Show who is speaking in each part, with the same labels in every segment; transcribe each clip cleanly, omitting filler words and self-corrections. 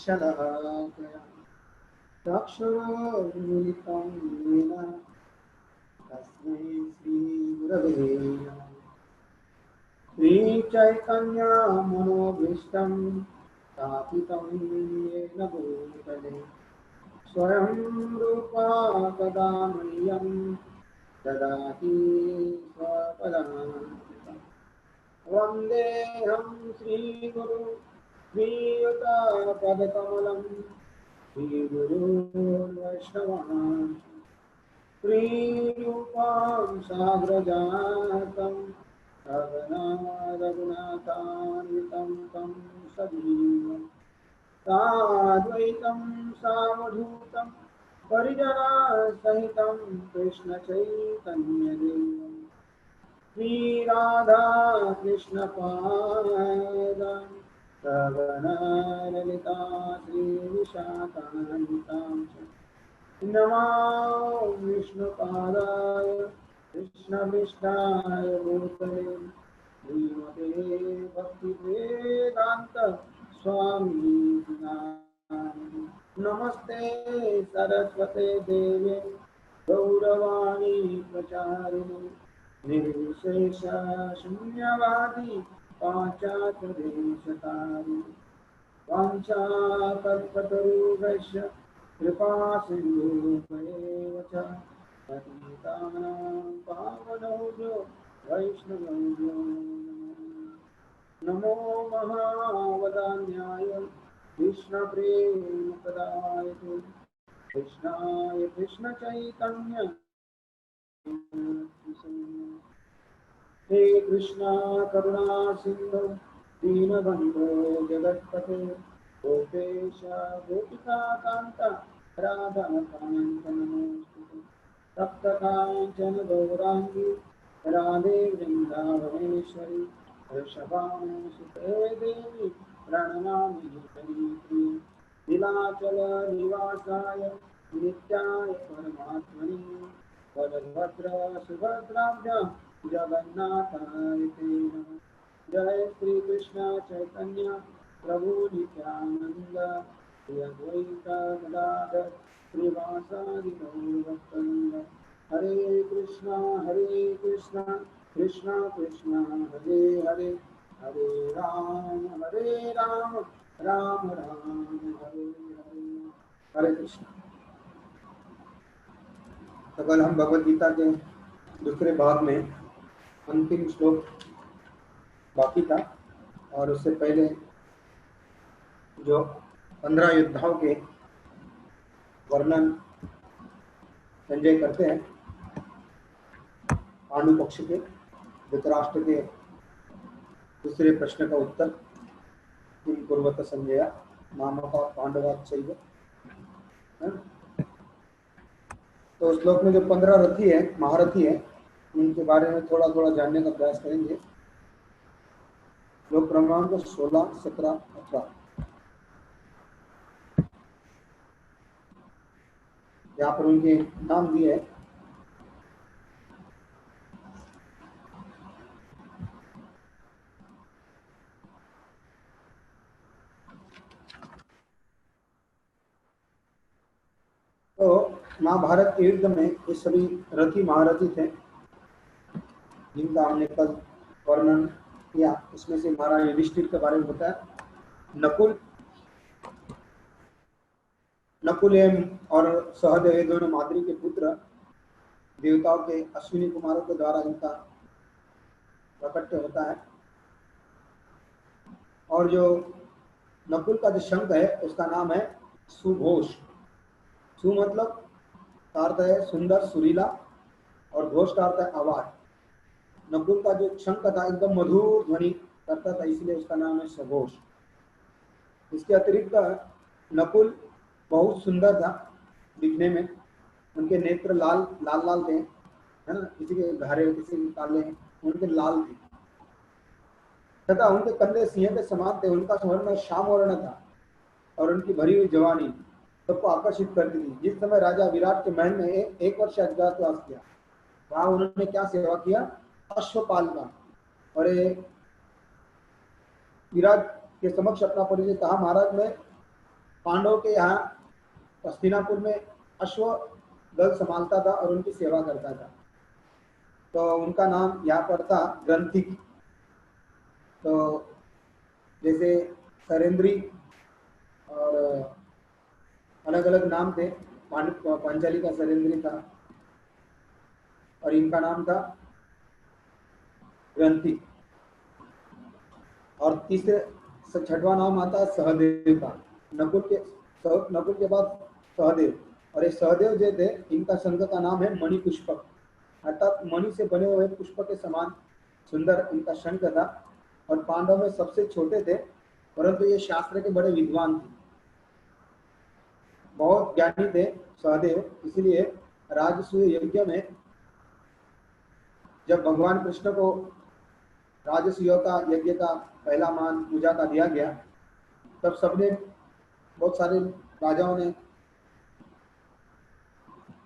Speaker 1: शलाकया चक्षुरुन्मिलितं येन तस्मै श्रीगुरवे नमः। श्रीचैतन्यमनोभीष्टं स्थापितं येन भूतले स्वयं रूपा कदा मह्यं ददाति स्वपदान्तिकम्। वन्देऽहं श्रीगुरु श्रीयुतपदकमलं श्रीगुरुर्वैष्णवान् श्रीरूपां साग्रजातं सगना रघुनाथान्वितं तं सजीवम् साद्वैतं सावधूतं परिजनसहितं कृष्णचैतन्यदेवं श्रीराधा कृष्णपादान् सगना ललिता श्रीविशाखान्वितां च नमो विष्णुपादाय कृष्णविष्णाय भूतले श्रीमते भक्तिवेदान्त स्वामी नमस्ते सरस्वते देवे गौरवाणी प्रचारिणे निर्विशेष शून्यवादी पाश्चात्यदेशतारिणे वाञ्छाकल्पतरुभ्यश्च कृपा सिन्धुभ्येव च पतितानां पावनोऽभ्यो वैष्णवेभ्यो नमो महावदान्याय कृष्णप्रेमप्रदायते कृष्णाय कृष्णचैतन्य हे कृष्णा करुणा सिन्धु दीनबन्धो जगत्पते गोपेश गोपिकान्त राधाकान्त नमोऽस्तुते तप्तकाञ्चन गौराङ्गी राधे वृन्दावनेश्वरी वृषभानुसुते देवी प्रणमामि हरिप्रिये नीलाचल निवासाय नित्याय परमात्मने बलभद्र सुभद्राभ्यां जगन्नाथाय ते नमः। जय श्री कृष्ण चैतन्य प्रभु नित्यानंद श्री अद्वैत गदाधर श्रीवासादि गौरभक्तवृंद हरे कृष्णा कृष्णा कृष्णा हरे हरे हरे राम राम राम हरे हरे हरे कृष्ण। तो कल हम भगवद गीता के दूसरे भाग में अंतिम श्लोक बाकी था और उससे पहले जो 15 योद्धाओं के वर्णन संजय करते हैं पांडु पक्ष के धृतराष्ट्र के दूसरे प्रश्न का उत्तर किम कुर्वत संजय मामका पांडवाच्चैव। तो श्लोक में जो 15 रथी है महारथी है उनके बारे में थोड़ा थोड़ा जानने का प्रयास करेंगे। श्लोक क्रमांक 16, 17, 18 यहाँ पर उनके नाम दिए है। तो महाभारत के युद्ध में ये सभी रथी महारथी थे जिनका हमने कल वर्णन किया। इसमें से महाराज युधिष्ठिर के बारे में बताया। नकुल और सहदेव दोनों माद्री के पुत्र देवताओं के अश्विनी कुमारों के द्वारा इनका प्रकट्य होता है। और जो नकुल का जो शंख है उसका नाम है सुघोष। सु मतलब का अर्थ है सुंदर सुरीला और घोष का अर्थ है आवाज। नकुल का जो शंख था एकदम मधुर ध्वनि करता था इसलिए उसका नाम है सघोष। इसके अतिरिक्त नकुल बहुत सुंदर था दिखने में। उनके नेत्र लाल लाल लाल थे, है ना, किसी के गहरे किसी के काले, उनके लाल थे तथा उनके कंधे सिंह के समान थे। उनका स्वर्ण श्याम वर्ण था और उनकी भरी हुई जवानी सबको आकर्षित करती थी। जिस समय राजा विराट के महल में 1 वर्ष अज्ञातवास किया वहां उन्होंने क्या सेवा किया, अश्वपाल का। और विराट के समक्ष अपना परिचय कहा, महाराज मैं पांडवों के यहाँ हस्तिनापुर में अश्व दल संभालता था और उनकी सेवा करता था। तो उनका नाम यहाँ पर था ग्रंथिक। तो जैसे सरेंद्री और अलग अलग नाम थे, पांचाली का सरेंद्री था और इनका नाम था ग्रंथिक। और तीसरे छठवां नाम आता है सहदेव का। नकुल के बाद सहदेव, और ये सहदेव जो थे इनका संघ का नाम है मणिपुष्पक, अर्थात मणि से बने हुए पुष्प के समान सुंदर इनका शंख था। और पांडव में सबसे छोटे थे, परंतु ये शास्त्र के बड़े विद्वान थे, बहुत ज्ञानी थे सहदेव। इसलिए राजसूय यज्ञ में जब भगवान कृष्ण को राजसूय का यज्ञ का पहला मान पूजा का दिया गया, तब सबने, बहुत सारे राजाओं ने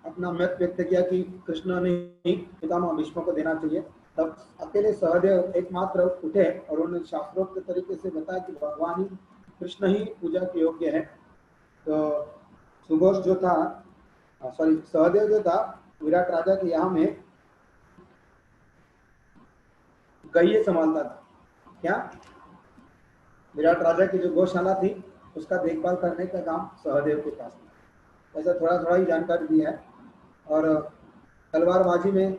Speaker 1: अपना मत व्यक्त किया कि कृष्ण ने ही पितामह भीष्म को देना चाहिए। तब अकेले सहदेव एकमात्र उठे और उन्होंने शास्त्रोक्त तरीके से बताया कि भगवान ही, कृष्ण ही पूजा के योग्य है। तो सुघोष जो था, सहदेव जो था, विराट राजा के यहाँ में गैये संभालता था। क्या? विराट राजा की जो गौशाला थी उसका देखभाल करने का काम सहदेव के पास था। ऐसा थोड़ा थोड़ा ही जानकारी दी है। और तलवारबाजी में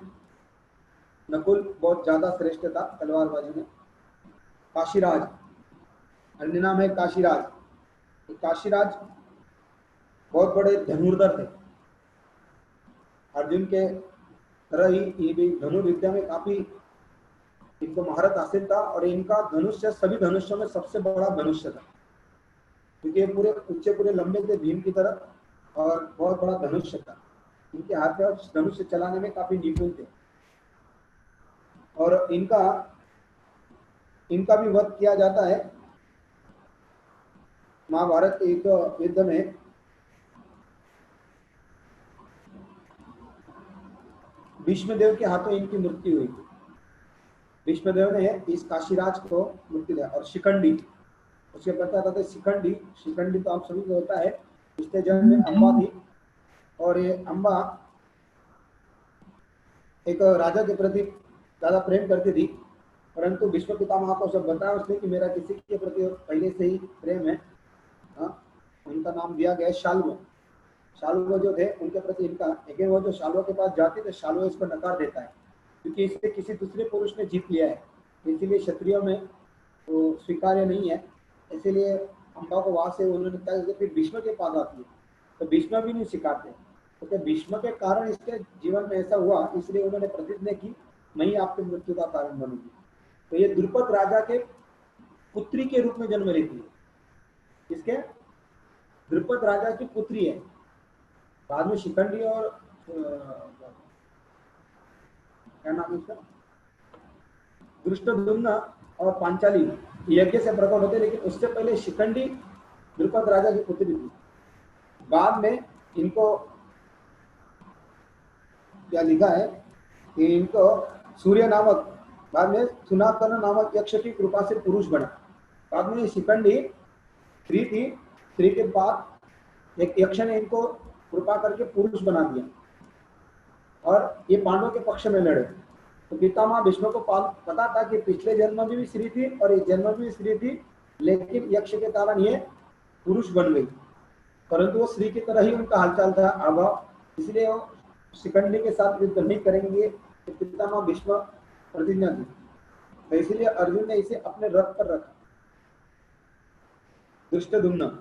Speaker 1: नकुल बहुत ज़्यादा श्रेष्ठ था तलवारबाजी में। काशीराज, अन्य नाम है काशीराज। काशीराज बहुत बड़े धनुर्धर थे, अर्जुन के तरह ही ये भी धनुर्विद्या में काफी इनको महारत हासिल था। और इनका धनुष्य सभी धनुष्यों में सबसे बड़ा धनुष्य था, क्योंकि पूरे ऊंचे पूरे लंबे थे भीम की तरह और बहुत बड़ा धनुष्य था। इनके हाथ में धनुष्य चलाने में काफी निपुण थे। और इनका भी वध किया जाता है महाभारत के युद्ध में। भीष्मदेव के हाथों इनकी मृत्यु हुई थी। भीष्मदेव ने इस काशीराज को मृत्यु दिया। और शिखंडी, उसके पता था शिखंडी, शिखंडी तो आप सभी को होता है, पिछले जन्म में अम्बा थी। और ये अम्बा एक राजा के प्रति ज्यादा प्रेम करती थी, परंतु भीष्म पितामह को सब बताया उसने कि मेरा किसी के प्रति पहले से ही प्रेम है। उनका नाम दिया गया शाल्व। शाल्व जो थे उनके प्रति इनका, लेकिन वो जो शाल्व के पास जाती तो शाल्व इसको नकार देता है, क्योंकि इसे किसी दूसरे पुरुष ने जीत लिया है, इसीलिए क्षत्रियों में वो स्वीकार्य नहीं है। इसीलिए अम्बा को वहां से उन्होंने कहा, फिर भीष्म के पास आती है तो भीष्म भी नहीं स्वीकारते, क्योंकि भीष्म के कारण इसके जीवन में ऐसा हुआ, इसलिए उन्होंने प्रतिज्ञा की मैं ही आपकी मृत्यु का कारण बनूंगी। तो ये द्रुपद राजा के पुत्री के रूप में जन्म लेती है। इसके द्रुपद राजा की पुत्री है। बाद में शिखंडी और क्या नाम है इसका, दृष्टद्युम्न और पांचाली यज्ञ से प्रकट होते, लेकिन उससे पहले शिखंडी द्रुपद राजा की पुत्री थी। बाद में इनको क्या लिखा है कि इनको सूर्य नामक, बाद में सुनातन नामक यक्ष की कृपा से पुरुष बना। बाद में शिखंडी स्त्री थी, स्त्री के बाद एक यक्ष ने इनको कृपा करके पुरुष बना दिया और ये पांडवों के पक्ष में लड़े। तो पितामह भीष्म को पता था कि पिछले जन्म में भी स्त्री थी और इस जन्म में भी स्त्री थी, लेकिन यक्ष के कारण ये पुरुष बन गई, परंतु वो स्त्री की तरह ही उनका हालचाल था, अभाव, इसलिए वो शिखंडी के साथ युद्ध नहीं करेंगे। तो पितामह भीष्म प्रतिज्ञा दी, तो इसलिए अर्जुन ने इसे अपने रथ पर रखा, दृष्टद्युम्न।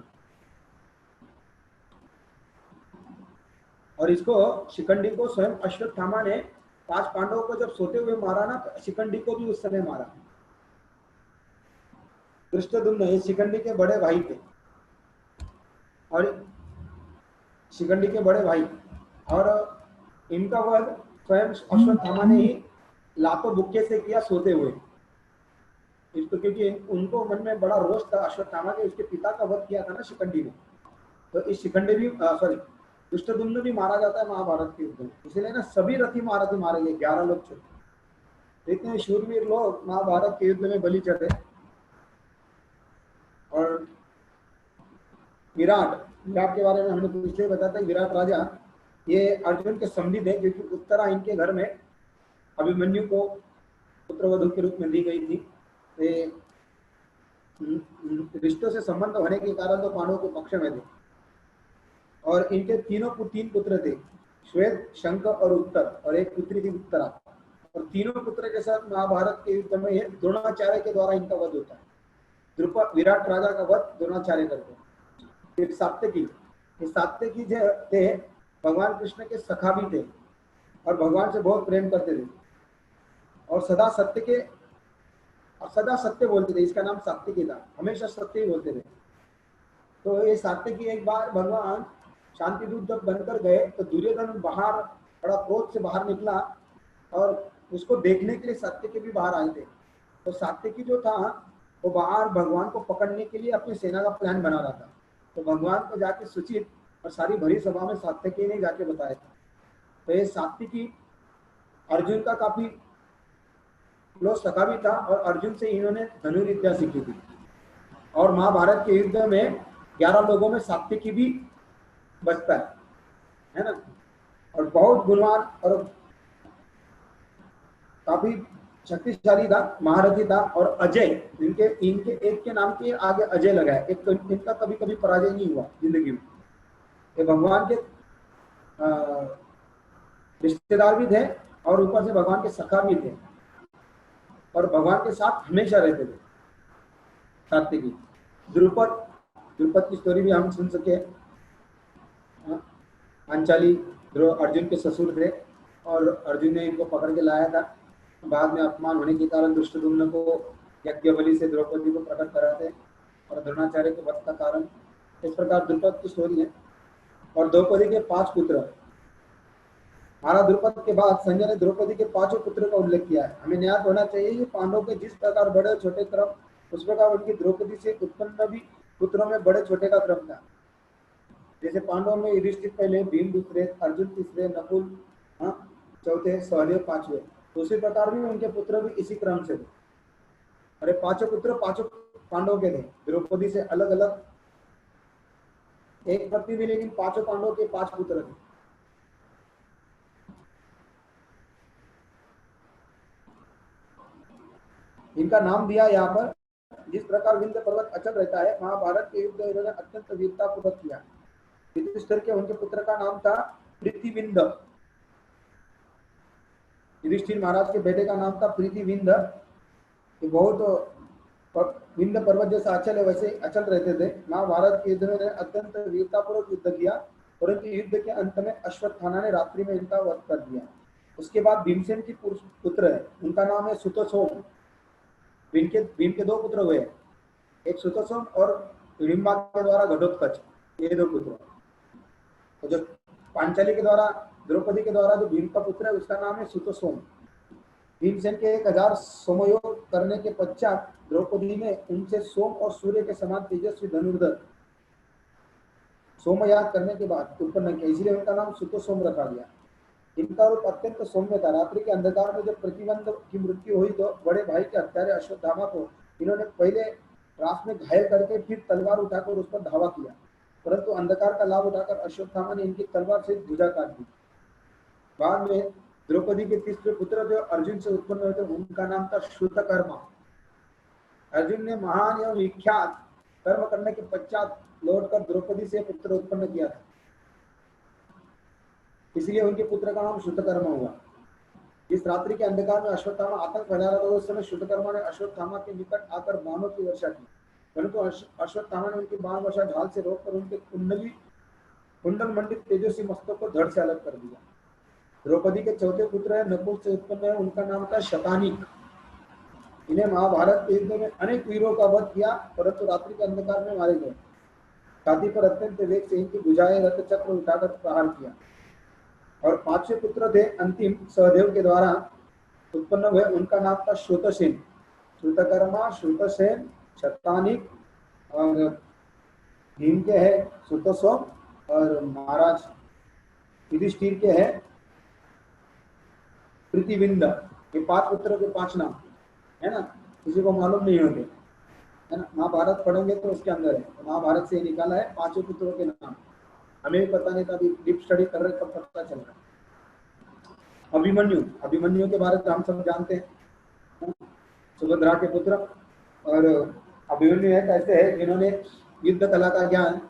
Speaker 1: और इसको शिखंडी को स्वयं अश्वत्थामा ने 5 पांडवों को जब सोते हुए मारा ना, तो शिखंडी को भी उस समय मारा। दृष्टद्युम्न ये शिखंडी के बड़े भाई थे, और शिखंडी के बड़े भाई, और इनका वध स्वयं अश्वत्थामा ने ही लातों बुक्के से किया सोते हुए। इसको क्योंकि उनको मन में बड़ा रोष था अश्वत्थामा के, उसके पिता का वध किया था ना शिखंडी ने। तो इस शिखंडी भी दृष्टद्युम्न भी मारा जाता है महाभारत के युद्ध में, इसलिए ना सभी रथी महारथी मारे गए, 11 लोग छोटे। इतने शूरवीर लोग महाभारत के युद्ध में बलि चढ़े। विराट, विराट के बारे में हमने पिछले बताया था। विराट राजा ये अर्जुन के संबंधी थे, क्योंकि उत्तरा इनके घर में अभिमन्यु को पुत्रवधु के रूप में दी गई थी। रिश्तों से संबंध होने के कारण तो पांडवों के पक्ष में थे। और इनके तीन पुत्र थे, श्वेत, शंख और उत्तर, और एक पुत्री थी उत्तरा। और तीनों पुत्र के साथ महाभारत के युद्ध में द्रोणाचार्य के द्वारा इनका वध होता है। द्रुपद विराट राजा का वध द्रोणाचार्य करते हैं। फिर सात्यकी, ये सात्यकी जो थे भगवान कृष्ण के सखा भी थे और भगवान से बहुत प्रेम करते थे और सदा सत्य बोलते थे। इसका नाम सात्यकी था, हमेशा सत्य ही बोलते थे। तो ये सात्यकी एक बार भगवान शांति दूत जब बनकर गए तो दुर्योधन बाहर बड़ा क्रोध से बाहर निकला और उसको देखने के लिए सात्यकी भी बाहर आए थे। तो सात्यकी जो था वो बाहर भगवान को पकड़ने के लिए अपनी सेना का प्लान बना रहा था। तो भगवान को जाके सूचित और सारी भरी सभा में सात्यकी ने जाके बताया था। तो ये सात्यकी अर्जुन का काफी क्लोज सखा भी था और अर्जुन से इन्होंने धनुर्विद्या सीखी थी। और महाभारत के युद्ध में 11 लोगों में सात्यकी भी बचता है ना। और बहुत गुणवान और काफी शक्तिशाली था, महारथी था। और अजय, इनके एक के नाम के आगे अजय लगा है। एक तो इनका कभी कभी पराजय नहीं हुआ जिंदगी में। ये भगवान के रिश्तेदार भी थे और ऊपर से भगवान के सखा भी थे और भगवान के साथ हमेशा रहते थे। सात्यकी, द्रुपद की स्टोरी भी हम सुन सके। पांचाली अर्जुन के ससुर थे और अर्जुन ने इनको पकड़ के लाया था। बाद में अपमान होने के कारण दुष्टदुम्न को यज्ञबलि से द्रौपदी को प्रकट कराते और द्रोणाचार्य के वध का कारण। इस प्रकार द्रुपद की स्टोरी है। और द्रौपदी के 5 पुत्र, महाराज द्रुपद के बाद संजय ने द्रौपदी के 5 पुत्रों का उल्लेख किया है। हमें याद होना चाहिए कि पांडवों के जिस प्रकार बड़े छोटे क्रम, उस प्रकार उनकी द्रौपदी से उत्पन्न भी पुत्रों में बड़े छोटे का क्रम था। जैसे पांडवों में युधिष्ठिर पहले, भीम दूसरे, अर्जुन तीसरे, नकुल चौथे, सहदेव 5वें। तो उसी प्रकार भी उनके पुत्र भी इसी क्रम से थे। अरे 5 पुत्र 5 पांडवों के थे। द्रौपदी से अलग अलग एक पत्नी थी, लेकिन 5 पांडवों के 5 पुत्र थे। इनका नाम दिया यहाँ पर। जिस प्रकार विंध्य पर्वत अचल रहता है, महाभारत के युद्ध इन्होंने अत्यंत वीरता पूर्वक किया। युधिष्ठिर के उनके पुत्र का नाम था प्रीतिविंद। युधिष्ठिर महाराज के बेटे का नाम था प्रीतिविंद। ये बहुत विंध्य पर्वत जैसा अचल है, वैसे अचल रहते थे। महाभारत के युद्ध में अत्यंत वीरतापूर्वक युद्ध किया, परंतु युद्ध के अंत में अश्वत्थामा ने रात्रि में इनका वध कर दिया। उसके बाद भीमसेन की पुत्र है, उनका नाम है सुतसोम। भीम के 2 पुत्र हुए, एक सुतसोम और हिडिंबा के द्वारा घटोत्कच, ये 2 पुत्र। तो जो पांचाली के द्वारा, द्रौपदी के द्वारा जो भीम का पुत्र है उसका नाम है सुतसोम। भीमसेन के 1000 सोमयोग करने के पश्चात द्रौपदी ने उनसे सोम और सूर्य के समान तेजस्वी धनुर्धर सोमयाग करने के बाद उत्पन्न किया, इसलिए उनका नाम सुतसोम रखा गया। इनका रूप अत्यंत सौम्य था। रात्रि के अंधकार में जब प्रतिबंध की मृत्यु हुई तो बड़े भाई के हत्यारे अश्वत्थामा को इन्होंने पहले रात में घायल करके फिर तलवार उठाकर उस पर धावा किया, परंतु अंधकार का लाभ उठाकर अश्वत्थामा ने इनकी तलवार से भुजा काट दी। बाद में द्रौपदी के तीसरे पुत्र जो अर्जुन से उत्पन्न हुए थे, उनका नाम था श्रुतकर्मा। अर्जुन ने महान एवं विख्यात कर्म करने के पश्चात लौटकर द्रौपदी से पुत्र उत्पन्न किया था, इसलिए उनके पुत्र का नाम श्रुतकर्मा हुआ। इस रात्रि के अंधकार में अश्वत्थामा आतंक फैला रहा था। उस समय श्रुतकर्मा ने अश्वत्थामा के निकट आकर बाणों की वर्षा की, परंतु अश्वत्थामा ने उनकी बाण वर्षा ढाल से रोककर उनके कुंडल मंडित तेजस्वी मस्तक को धड़ से अलग कर दिया। द्रौपदी के चौथे पुत्र है, नकुल से उत्पन्न है, उनका नाम था शतानीक। इन्हें महाभारत के युद्ध में अनेक वीरों का वध किया, परंतु रात्रि के अंधकार में मारे गए। छाती पर अत्यंत वेग से इनकी भुजाएं रथ चक्र उठाकर प्रहार किया। और 5वें पुत्र थे अंतिम, सहदेव के द्वारा उत्पन्न हुए, उनका नाम था श्रुतसेन। श्रुतकर्मा, श्रुतसेन, शतानीक और भीम के है सुतसोम और महाराज युधिष्ठिर के है प्रीतिविंद। ये 5 पुत्रों के 5 नाम है ना, किसी को मालूम नहीं होंगे। है ना। महाभारत पढ़ेंगे तो उसके अंदर है, तो महाभारत से निकाला है 5 पुत्रों के नाम। हमें भी पता नहीं था, अभी डीप स्टडी कर रहे तब पता चल रहा है। अभिमन्यु, अभिमन्यु के बारे में हम सब जानते हैं, सुभद्रा के पुत्र। और अभिमन्यु एक ऐसे है जिन्होंने युद्ध कला का ज्ञान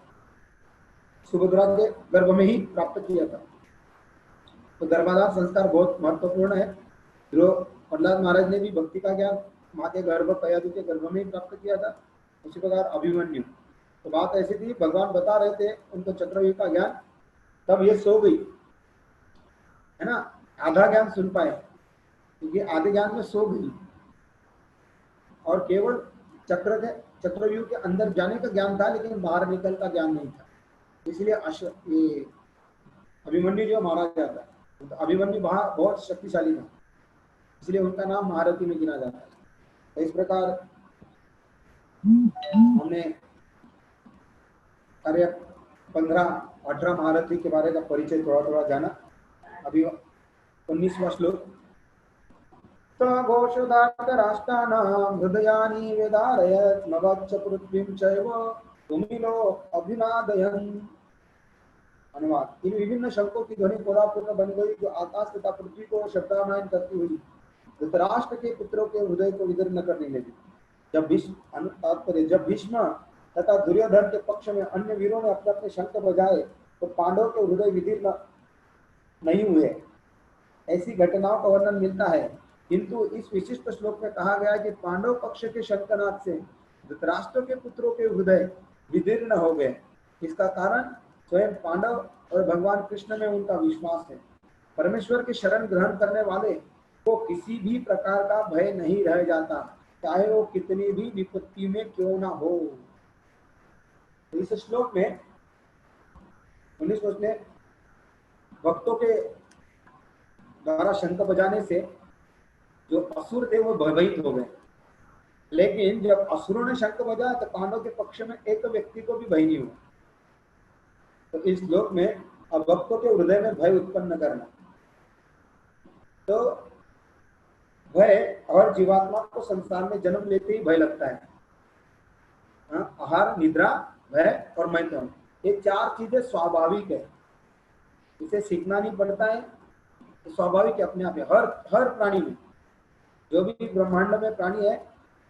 Speaker 1: सुभद्रा के गर्भ में ही प्राप्त किया था। तो गर्भाधान संस्कार बहुत महत्वपूर्ण है। जो प्रहलाद महाराज ने भी भक्ति का ज्ञान माँ के गर्भ कयादु के गर्भ में ही प्राप्त किया था, उसी प्रकार अभिमन्यु। तो बात ऐसी थी, भगवान बता रहे थे उनको चक्रव्यूह का ज्ञान, तब ये सो गई, है ना, आधा ज्ञान सुन पाए, क्योंकि आधे ज्ञान में सो गई और केवल चक्रव्यूह के अंदर जाने का ज्ञान था, लेकिन बाहर निकल का ज्ञान नहीं था। इसलिए ये अभिमन्यु जो मारा जाता है, तो अभिमन्यु बहुत शक्तिशाली था, इसलिए उनका नाम महारथी में गिना जाता है। तो इस प्रकार हमने 15-18 महारथी के बारे का परिचय थोड़ा थोड़ा जाना। अभी 19वां श्लोक। घोषोदातराष्ट्राणां हृदयानि वेदारयत् नवच्च पृथ्वीं चैव तुमिलो अभिनादयन्। अनुवाद। इन विभिन्न शंकों की ध्वनि कोलापूर्ण बन गई, जो आकाश तथा पृथ्वी को शब्दायमान करती हुई धृतराष्ट्र के पुत्रों के हृदय को विदीर्ण करने लगी। जब भीष्म तथा दुर्योधन के पक्ष में अन्य वीरों ने अपने अपने शंख बजाए, तो पांडवों के हृदय विदीर्ण नहीं हुए। ऐसी घटनाओं का वर्णन मिलता है, किंतु इस विशिष्ट श्लोक में कहा गया है कि पांडव पक्ष के शंखनाद से धृतराष्ट्र के पुत्रों के हृदय विदीर्ण हो गए। इसका कारण स्वयं पांडव और भगवान कृष्ण में उनका विश्वास है। परमेश्वर की शरण ग्रहण करने वाले को किसी भी प्रकार का भय नहीं रह जाता, चाहे वो कितनी भी विपत्ति में क्यों ना हो। तो इस श्लोक में 19 में भक्तों के द्वारा शंख बजाने से जो असुर थे वो भयभीत हो गए, लेकिन जब असुरों ने शंख बजाया तो पांडव के पक्ष में एक व्यक्ति को भी भय नहीं हुआ। तो इस श्लोक में अब भक्तों के हृदय में भय उत्पन्न करना, तो भय और जीवात्मा को संसार में जन्म लेते ही भय लगता है। आहार, निद्रा, भय और मैथुन, ये 4 चीजें स्वाभाविक है, इसे सीखना नहीं पड़ता है, तो स्वाभाविक है अपने आप है। हर प्राणी में, जो भी ब्रह्मांड में प्राणी है,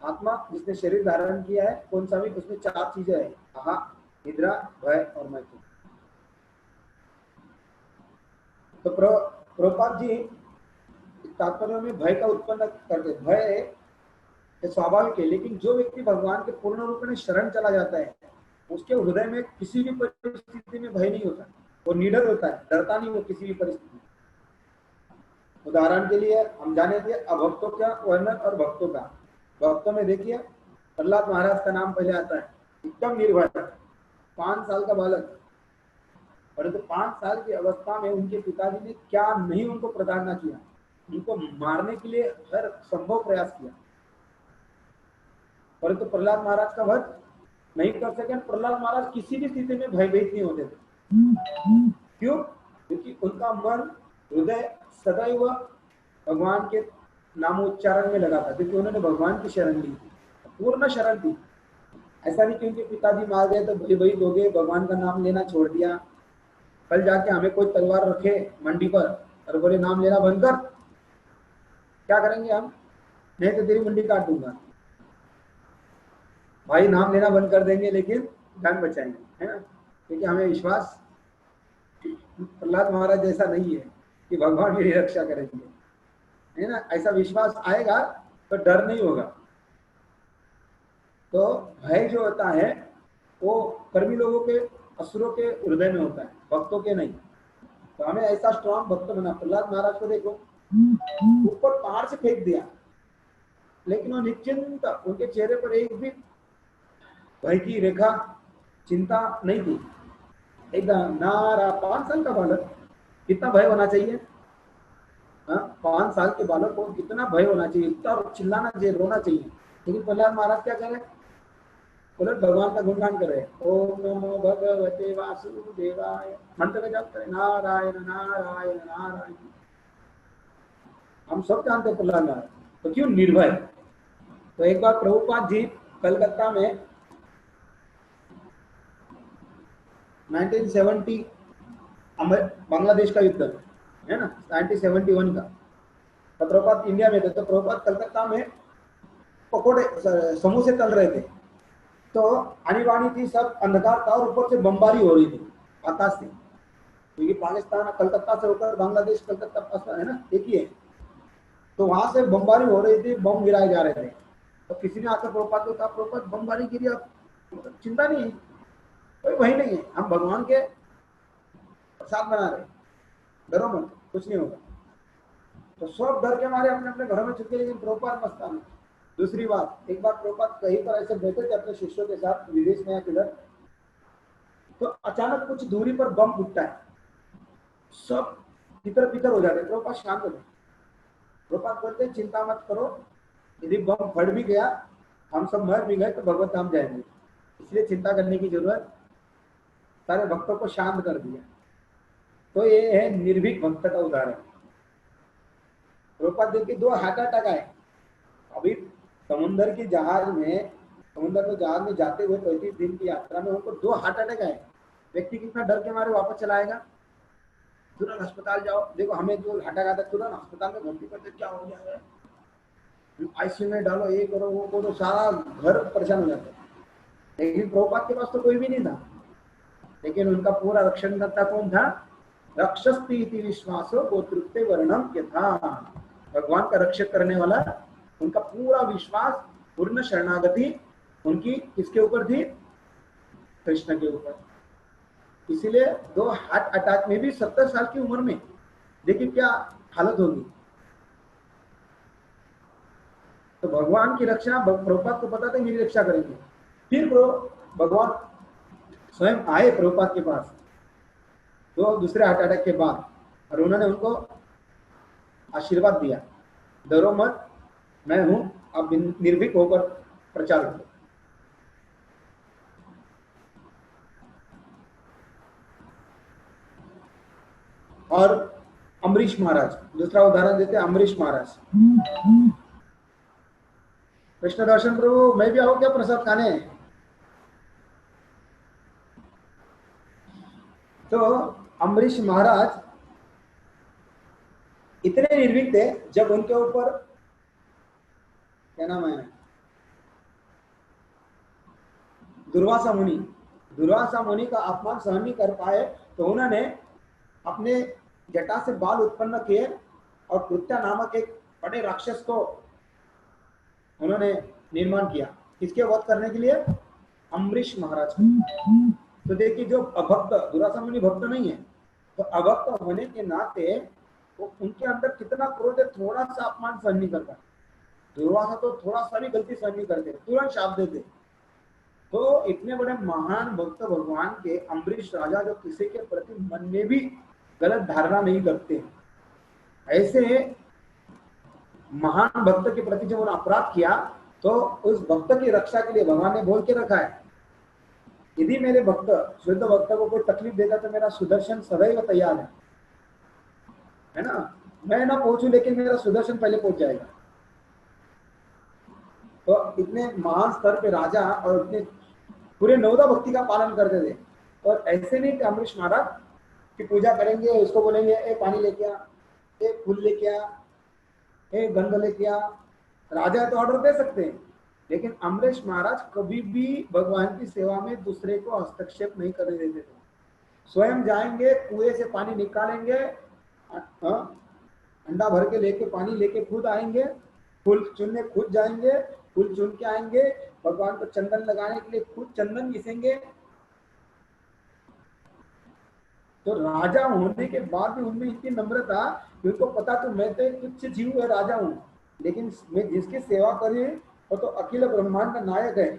Speaker 1: आत्मा जिसने शरीर धारण किया है, कौन सा भी, उसमें 4 चीजें है, आहार, निद्रा, भय और मैथुन। तो प्रभुपाद जी तात्पर्य में भय का उत्पन्न करते। भय स्वाभाविक है, लेकिन जो व्यक्ति भगवान के पूर्ण रूप में शरण चला जाता है, उसके हृदय में किसी भी परिस्थिति में भय नहीं होता, वो निडर होता है, डरता नहीं वो किसी भी परिस्थिति में। उदाहरण के लिए हम जाने थे अभक्तों का वर्णन और भक्तों का। भक्तों में देखिए प्रहलाद महाराज का नाम पहले आता है, एकदम निर्भय, 5 साल का बालक, परंतु 5 साल की अवस्था में उनके पिताजी ने क्या नहीं उनको प्रताड़ना किया, उनको मारने के लिए हर संभव प्रयास किया, परंतु प्रहलाद महाराज का वध नहीं कर सके। प्रहलाद महाराज किसी भी स्थिति में भयभीत नहीं होते थे। क्यों? क्योंकि उनका मन, हृदय सदैव भगवान के नामोच्चारण में लगा था, क्योंकि उन्होंने भगवान की शरण ली, पूर्ण शरण थी। ऐसा नहीं क्योंकि पिताजी मार गए तो भयभीत हो गए, भगवान का नाम लेना छोड़ दिया। कल जाके हमें कोई तलवार रखे मंडी पर और बोले नाम लेना बंद कर, क्या करेंगे हम? नहीं तो तेरी मंडी काट दूंगा। भाई नाम लेना बंद कर देंगे, लेकिन जान बचाएंगे, है ना, क्योंकि हमें विश्वास प्रहलाद महाराज जैसा नहीं है कि भगवान मेरी रक्षा करेंगे, है ना। ऐसा विश्वास आएगा तो डर नहीं होगा। तो भय जो होता है वो कर्मी लोगों के, असुरों के हृदय में होता है, भक्तों के नहीं। तो हमें ऐसा स्ट्रॉन्ग भक्त बना। प्रहलाद महाराज को देखो, ऊपर पहाड़ से फेंक दिया, लेकिन वो निश्चिंत, उनके चेहरे पर एक भी भय की रेखा, चिंता नहीं थी, एकदम नारा। 5 साल का बालक, कितना भय होना चाहिए? 5 साल के बालक को कितना भय होना चाहिए, इतना चिल्लाना चाहिए, रोना चाहिए। लेकिन प्रहलाद महाराज क्या करे? बोले भगवान का गुणगान करे, ओम नमो भगवते वासुदेवाय, मंत्र का जाप करे, नारायण नारायण नारायण। हम सब जानते प्रहलाद महाराज, तो क्यों निर्भय। तो एक बार प्रभुपाद जी कलकत्ता में 1970 बांग्लादेश का युद्ध है ना, 1971 का। तो प्रभुपाद इंडिया में थे, तो प्रभुपाद कलकत्ता में पकोड़े समोसे तल रहे थे, तो आनी बानी थी, सब अंधकार था और ऊपर से बमबारी हो रही थी आकाश से, क्योंकि पाकिस्तान कलकत्ता से होकर बांग्लादेश कलकत्ता पास है ना, एक ही है। तो वहां से बमबारी हो रही थी, बम गिराए जा रहे थे। तो किसी ने आकर प्रभुपाद को कहा, प्रभुपाद बमबारी गिरी, आप चिंता नहीं है, कोई वही नहीं है, हम भगवान के प्रसाद बना रहे, डरो मत, कुछ नहीं होगा। तो सब डर के मारे अपने अपने घरों में चुके, लेकिन प्रभुपाद मस्तान। दूसरी बात, एक बार प्रभुपाद कहीं पर ऐसे बैठे थे अपने शिष्यों के साथ विदेश में या किधर, तो अचानक कुछ दूरी पर बम फूटता है, सब तितर बितर हो जाते। प्रभुपाद शांत हो गए। प्रभुपाद बोलते चिंता मत करो, यदि बम फट भी गया, हम सब मर भी गए तो भगवत धाम जाएंगे, इसलिए चिंता करने की जरूरत। सारे भक्तों को शांत कर दिया। तो ये है निर्भीक भक्त का उदाहरण। प्रभुपाद देखिए 2 हार्ट अटैक आए अभी समुद्र में जहाज में जाते हुए 35 दिन की यात्रा में उनको 2 हार्ट अटैक आए। व्यक्ति कितना डर के मारे वापस चला आएगा, तुरंत अस्पताल जाओ। देखो हमें जो हार्ट अटैक आता है तुरंत अस्पताल में भर्ती करते, क्या हो गया है, आईसीयू में डालो, ये करो वो करो, सारा घर परेशान हो जाता है। लेकिन प्रभुपाद के पास तो कोई भी नहीं था, लेकिन उनका पूरा रक्षण करता कौन था? रक्षस्ति इति विश्वासो गोत्रुक्ते वर्णम यथा। भगवान का रक्षक करने वाला, उनका पूरा विश्वास, पूर्ण शरणागति उनकी किसके ऊपर थी? कृष्ण के ऊपर। इसीलिए 2 हार्ट अटैक में भी 70 साल की उम्र में, देखिए क्या हालत होगी। तो भगवान की रक्षा, प्रभुपाद को पता था मेरी रक्षा करेंगे। फिर भगवान स्वयं आए प्रभुपाद के पास तो दूसरे हार्ट अटैक के बाद, और उन्होंने उनको आशीर्वाद दिया, डरो मत, मैं हूं, आप निर्भीक होकर प्रचार करो। और अम्बरीश महाराज, दूसरा उदाहरण देते हैं अम्बरीश महाराज। कृष्ण दर्शन प्रभु, मैं भी आऊं क्या प्रसाद खाने? तो अम्बरीश महाराज इतने निर्भीक थे, जब उनके ऊपर क्या नाम है, दुर्वासा मुनि का अपमान सहन नहीं कर पाए, तो उन्होंने अपने जटा से बाल उत्पन्न किए और कृत्या नामक एक बड़े राक्षस को उन्होंने निर्माण किया। किसके वध करने के लिए? अम्बरीश महाराज को। तो देखिए जो अभक्त, दुर्वासा मुनि भक्त नहीं है, तो अभक्त होने के नाते वो उनके अंदर कितना क्रोध है, थोड़ा सा अपमान सहन नहीं करता। दुर्वासा तो थोड़ा सा भी गलती सहन नहीं करते, तुरंत शाप देते। तो इतने बड़े महान भक्त भगवान के अम्बरीश राजा, जो किसी के प्रति मन में भी गलत धारणा नहीं करते, ऐसे महान भक्त के प्रति जब उन्होंने अपराध किया, तो उस भक्त की रक्षा के लिए भगवान ने बोल के रखा है, यदि मेरे भक्त, शुद्ध भक्त को कोई तकलीफ देगा तो मेरा सुदर्शन सदैव तैयार है ना, मैं ना पहुंचू लेकिन मेरा सुदर्शन पहले पहुंच जाएगा। तो इतने महान स्तर पे राजा और इतने पूरे 9 भक्ति का पालन करते थे। और ऐसे नहीं कि अम्बरीश महाराज की पूजा करेंगे, उसको बोलेंगे ए पानी लेके आ, ए फूल लेके आ, ए गंध लेके आ। राजा तो ऑर्डर दे सकते हैं, लेकिन अम्बरीश महाराज कभी भी भगवान की सेवा में दूसरे को हस्तक्षेप नहीं करने देते थे। स्वयं जाएंगे, कुएं से पानी निकालेंगे, अंडा भर के लेके पानी लेके खुद आएंगे, फूल चुनने खुद जाएंगे, फूल चुन के आएंगे, भगवान को चंदन लगाने के लिए खुद चंदन घिसेंगे। तो राजा होने के बाद भी उनमें इतनी नम्रता, उनको पता तो मैं तो एक तुच्छ जीव है, राजा हूं, लेकिन मैं जिसकी सेवा करी वो तो अखिल ब्रह्मांड का नायक है।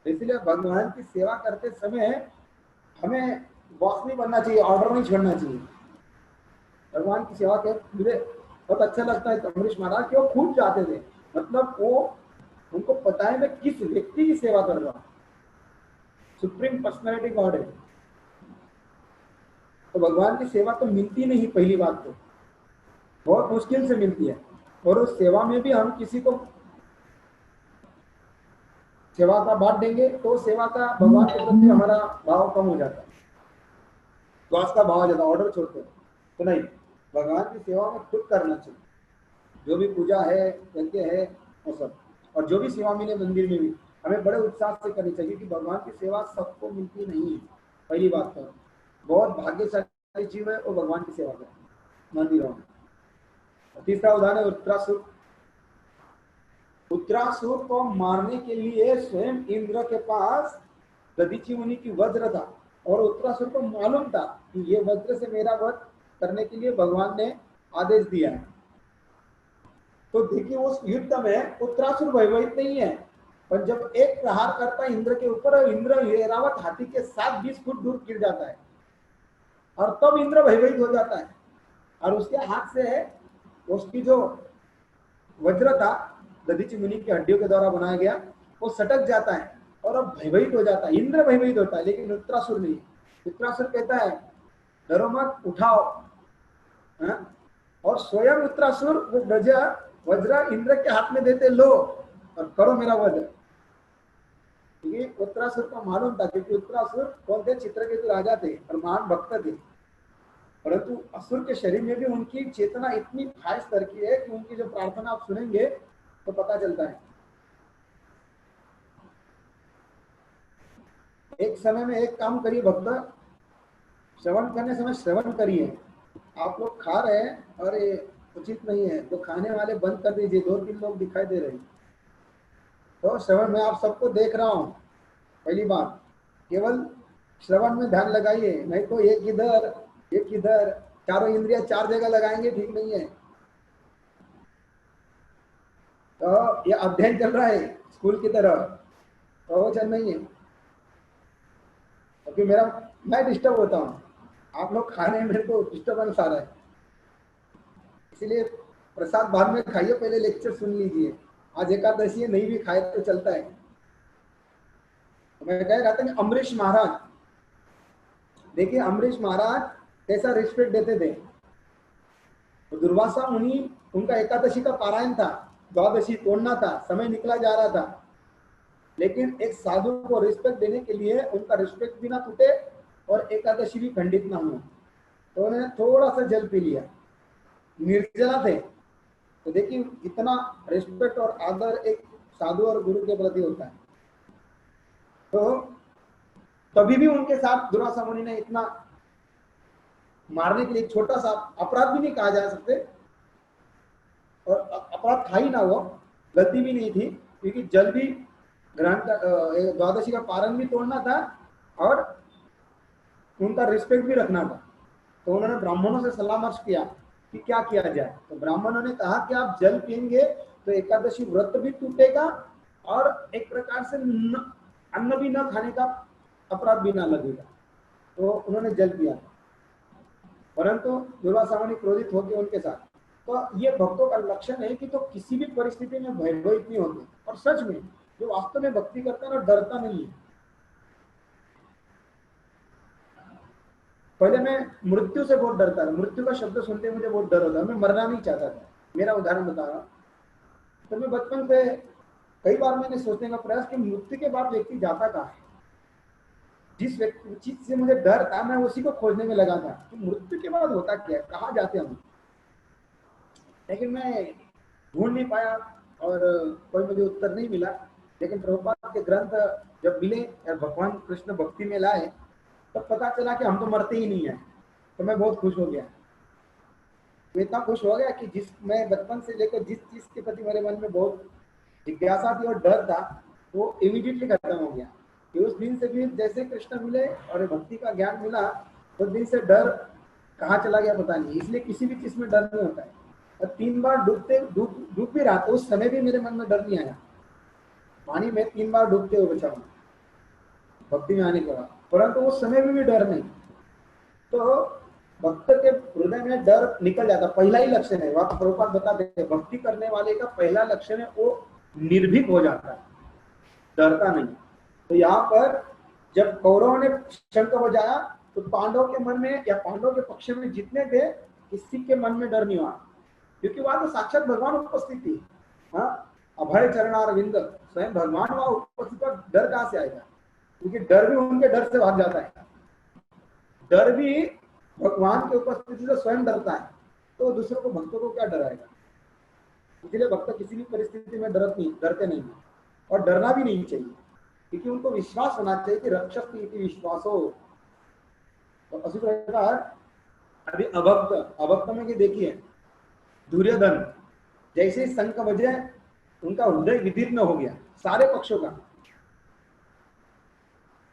Speaker 1: इसलिए भगवान की सेवा करते समय हमें बॉस नहीं बनना चाहिए, ऑर्डर नहीं छोड़ना चाहिए। भगवान की सेवा के मुझे बहुत अच्छा लगता है अम्बरीश महाराज कि वो खुद जाते थे, मतलब वो उनको पता है मैं किस व्यक्ति की सेवा कर रहा हूँ, सुप्रीम पर्सनैलिटी गॉड है। तो भगवान की सेवा तो मिलती नहीं, पहली बात तो बहुत मुश्किल से मिलती है, और उस सेवा में भी हम किसी को सेवा का बांट देंगे तो सेवा का भगवान के प्रति हमारा भाव कम हो जाता है, श्वास का भाव आ जाता है, ऑर्डर छोड़ते हैं। तो नहीं, भगवान की सेवा में खुद करना चाहिए, जो भी पूजा है, यज्ञ है, वो सब। और जो भी सेवा मिले मंदिर में भी हमें बड़े उत्साह से करनी चाहिए कि भगवान की सेवा सबको मिलती नहीं है। पहली बात तो बहुत भाग्यशाली जीव है वो भगवान की सेवा करे मंदिरों में। तीसरा उदाहरण है उत्तरासुर। उत्तरासुर को मारने के लिए स्वयं इंद्र के पास दधीचि मुनि की वज्र था, और उत्तरासुर को मालूम था कि ये वज्र से मेरा वध करने के लिए भगवान ने आदेश दिया है। तो देखिए उस युद्ध में उत्तरासुर भयभीत नहीं है, पर जब एक प्रहार करता है इंद्र के ऊपर, इंद्र ऐरावत हाथी के साथ 20 फुट दूर गिर जाता है, और तब इंद्र भयभीत हो जाता है, और उसके हाथ से उसकी जो वज्र था दधीचि मुनि की हड्डियों के द्वारा बनाया गया वो सटक जाता है, और अब भयभीत हो जाता है। इंद्र भयभीत होता है, लेकिन उत्तरासुर नहीं। उत्तरासुर कहता है डरो मत, उठाओ। और स्वयं उत्तरासुर वो वज्र इंद्र के हाथ में देते, लो और करो मेरा वध। क्योंकि उत्तरासुर को मालूम था, क्योंकि उत्तरासुर कौन थे? चित्रकेतु राजा थे और महान भक्त थे, परंतु असुर के शरीर में भी उनकी चेतना इतनी हाई स्तर की है कि उनकी जो प्रार्थना आप सुनेंगे तो पता चलता है। एक समय में एक काम करिए भक्त, श्रवण करने समय श्रवण करिए। आप लोग खा रहे हैं, अरे उचित नहीं है, तो खाने वाले बंद कर दीजिए। 2-3 लोग दिखाई दे रहे हैं, तो श्रवण में आप सबको देख रहा हूँ। पहली बात, केवल श्रवण में ध्यान लगाइए, नहीं तो एक इधर, चारों इंद्रियां 4 जगह लगाएंगे, ठीक नहीं है। तो ये अध्ययन चल रहा है स्कूल की तरह, प्रवचन नहीं है। क्योंकि मैं डिस्टर्ब होता हूँ, आप लोग खा रहे हैं, मेरे को डिस्टर्बेंस आ रहा है, इसलिए प्रसाद बाद में खाइए, पहले लेक्चर सुन लीजिए। आज एकादशी है, नहीं भी खाए तो चलता है। तो मैं कह रहा था कि अम्बरीश महाराज, देखिए अम्बरीश महाराज कैसा रिस्पेक्ट देते थे। तो दुर्वासा मुनि, उनका एकादशी का पारायण था, द्वादशी तोड़ना था, समय निकला जा रहा था, लेकिन एक साधु को रिस्पेक्ट देने के लिए उनका रिस्पेक्ट भी ना टूटे और एकादशी भी खंडित ना हो, तो उन्होंने थोड़ा सा जल पी लिया। निर्जला थे, तो देखिए इतना रिस्पेक्ट और आदर एक साधु और गुरु के प्रति होता है। तो तभी भी उनके साथ दुर्वासा मुनि ने इतना मारने के लिए, एक छोटा सा अपराध भी नहीं कहा जा सकते, और अपराध था ही ना, वो गलती भी नहीं थी, क्योंकि जल भी ग्रहण का, द्वादशी का पारण भी तोड़ना था और उनका रिस्पेक्ट भी रखना था। तो उन्होंने ब्राह्मणों से सलाह मशवरा किया कि क्या किया जाए। तो ब्राह्मणों ने कहा कि आप जल पिएंगे तो एकादशी व्रत भी टूटेगा और एक प्रकार से अन्न भी न खाने का अपराध भी ना लगेगा। तो उन्होंने जल पिया, परंतु दुर्वासा मुनि क्रोधित होकर उनके साथ। तो ये भक्तों का लक्षण है कि तो किसी भी परिस्थिति में भयभीत नहीं होते, और सच में जो वास्तव में भक्ति करता है ना, डरता नहीं है। पहले मैं मृत्यु से बहुत डरता था, मृत्यु का शब्द सुनते मुझे बहुत डर होता है, मैं मरना नहीं चाहता था। मेरा उदाहरण बता रहा हूं, तो मैं बचपन से कई बार मैंने सोचने का प्रयास कि मृत्यु के बाद व्यक्ति जाता कहाँ है। जिस व्यक्ति चीज से मुझे डर था, मैं उसी को खोजने में लगा था कि मृत्यु के बाद होता क्या है, कहाँ जाते हम। लेकिन मैं ढूंढ नहीं पाया और कोई मुझे उत्तर नहीं मिला। लेकिन प्रभुपाद के ग्रंथ जब मिले और भगवान कृष्ण भक्ति में लाए, तब पता चला कि हम तो मरते ही नहीं है। तो मैं बहुत खुश हो गया, तो इतना खुश हो गया कि मैं बचपन से लेकर जिस चीज के प्रति मेरे मन में बहुत जिज्ञासा थी और डर था, वो इमीडिएटली खत्म हो गया। कि उस दिन से भी जैसे कृष्ण मिले और भक्ति का ज्ञान मिला, उस दिन से डर कहाँ चला गया पता नहीं। इसलिए किसी भी चीज में डर नहीं होता है। और 3 बार डूब भी रहा, तो उस समय भी मेरे मन में डर नहीं आया। पानी में 3 बार डूबते हुए बचा हूँ भक्ति में आने के बाद, परंतु उस समय में भी डर नहीं। तो भक्त के हृदय में डर निकल जाता, पहला ही लक्षण है। वहां प्रभुपाद बताते हैं भक्ति करने वाले का पहला लक्षण है वो निर्भीक हो जाता है, डरता नहीं। तो यहाँ पर जब कौरवों ने शंख बजाया तो पांडवों के मन में या पांडवों के पक्ष में जितने थे, किसी के मन में डर नहीं हुआ, क्योंकि वहां तो साक्षात भगवान उपस्थित थी। हाँ, अभय चरणारविंद, स्वयं भगवान वहां उपस्थित पर डर कहां से आएगा? क्योंकि डर भी उनके डर से भाग जाता है। डर भी भगवान की उपस्थिति से स्वयं डरता है, तो दूसरों को, भक्तों को क्या डराएगा? इसलिए भक्त किसी भी परिस्थिति में डरते नहीं है, और डरना भी नहीं चाहिए, क्योंकि उनको विश्वास होना चाहिए कि रक्षति इति विश्वासो। तो उसी प्रकार अभी अभक्त में कि देखिए, दुर्योधन जैसे ही शंख बजे उनका हृदय विदीर्ण हो गया सारे पक्षों का।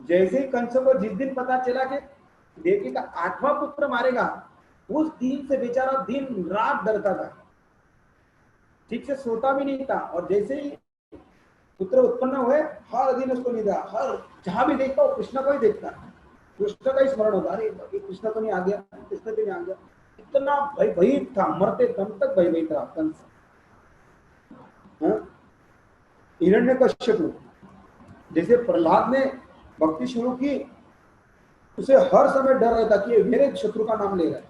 Speaker 1: जैसे ही कंस को जिस दिन पता चला कि देवी का 8वां पुत्र मारेगा, उस दिन से बेचारा दिन रात डरता था, ठीक से सोता भी नहीं था। और जैसे ही पुत्र उत्पन्न हुए, हर दिन उसको निद्रा, हर जहां भी देखता वो कृष्ण को ही देखता, कृष्ण का ही स्मरण होता, अरे कृष्ण तो नहीं आ गया, कृष्ण तो नहीं आ गया। इतना भयभीत था, मरते दम तक भयभीत था कंस। हिरण्यकश्यप, जैसे प्रहलाद ने भक्ति शुरू की, उसे हर समय डर रहता कि ये मेरे शत्रु का नाम ले रहा है,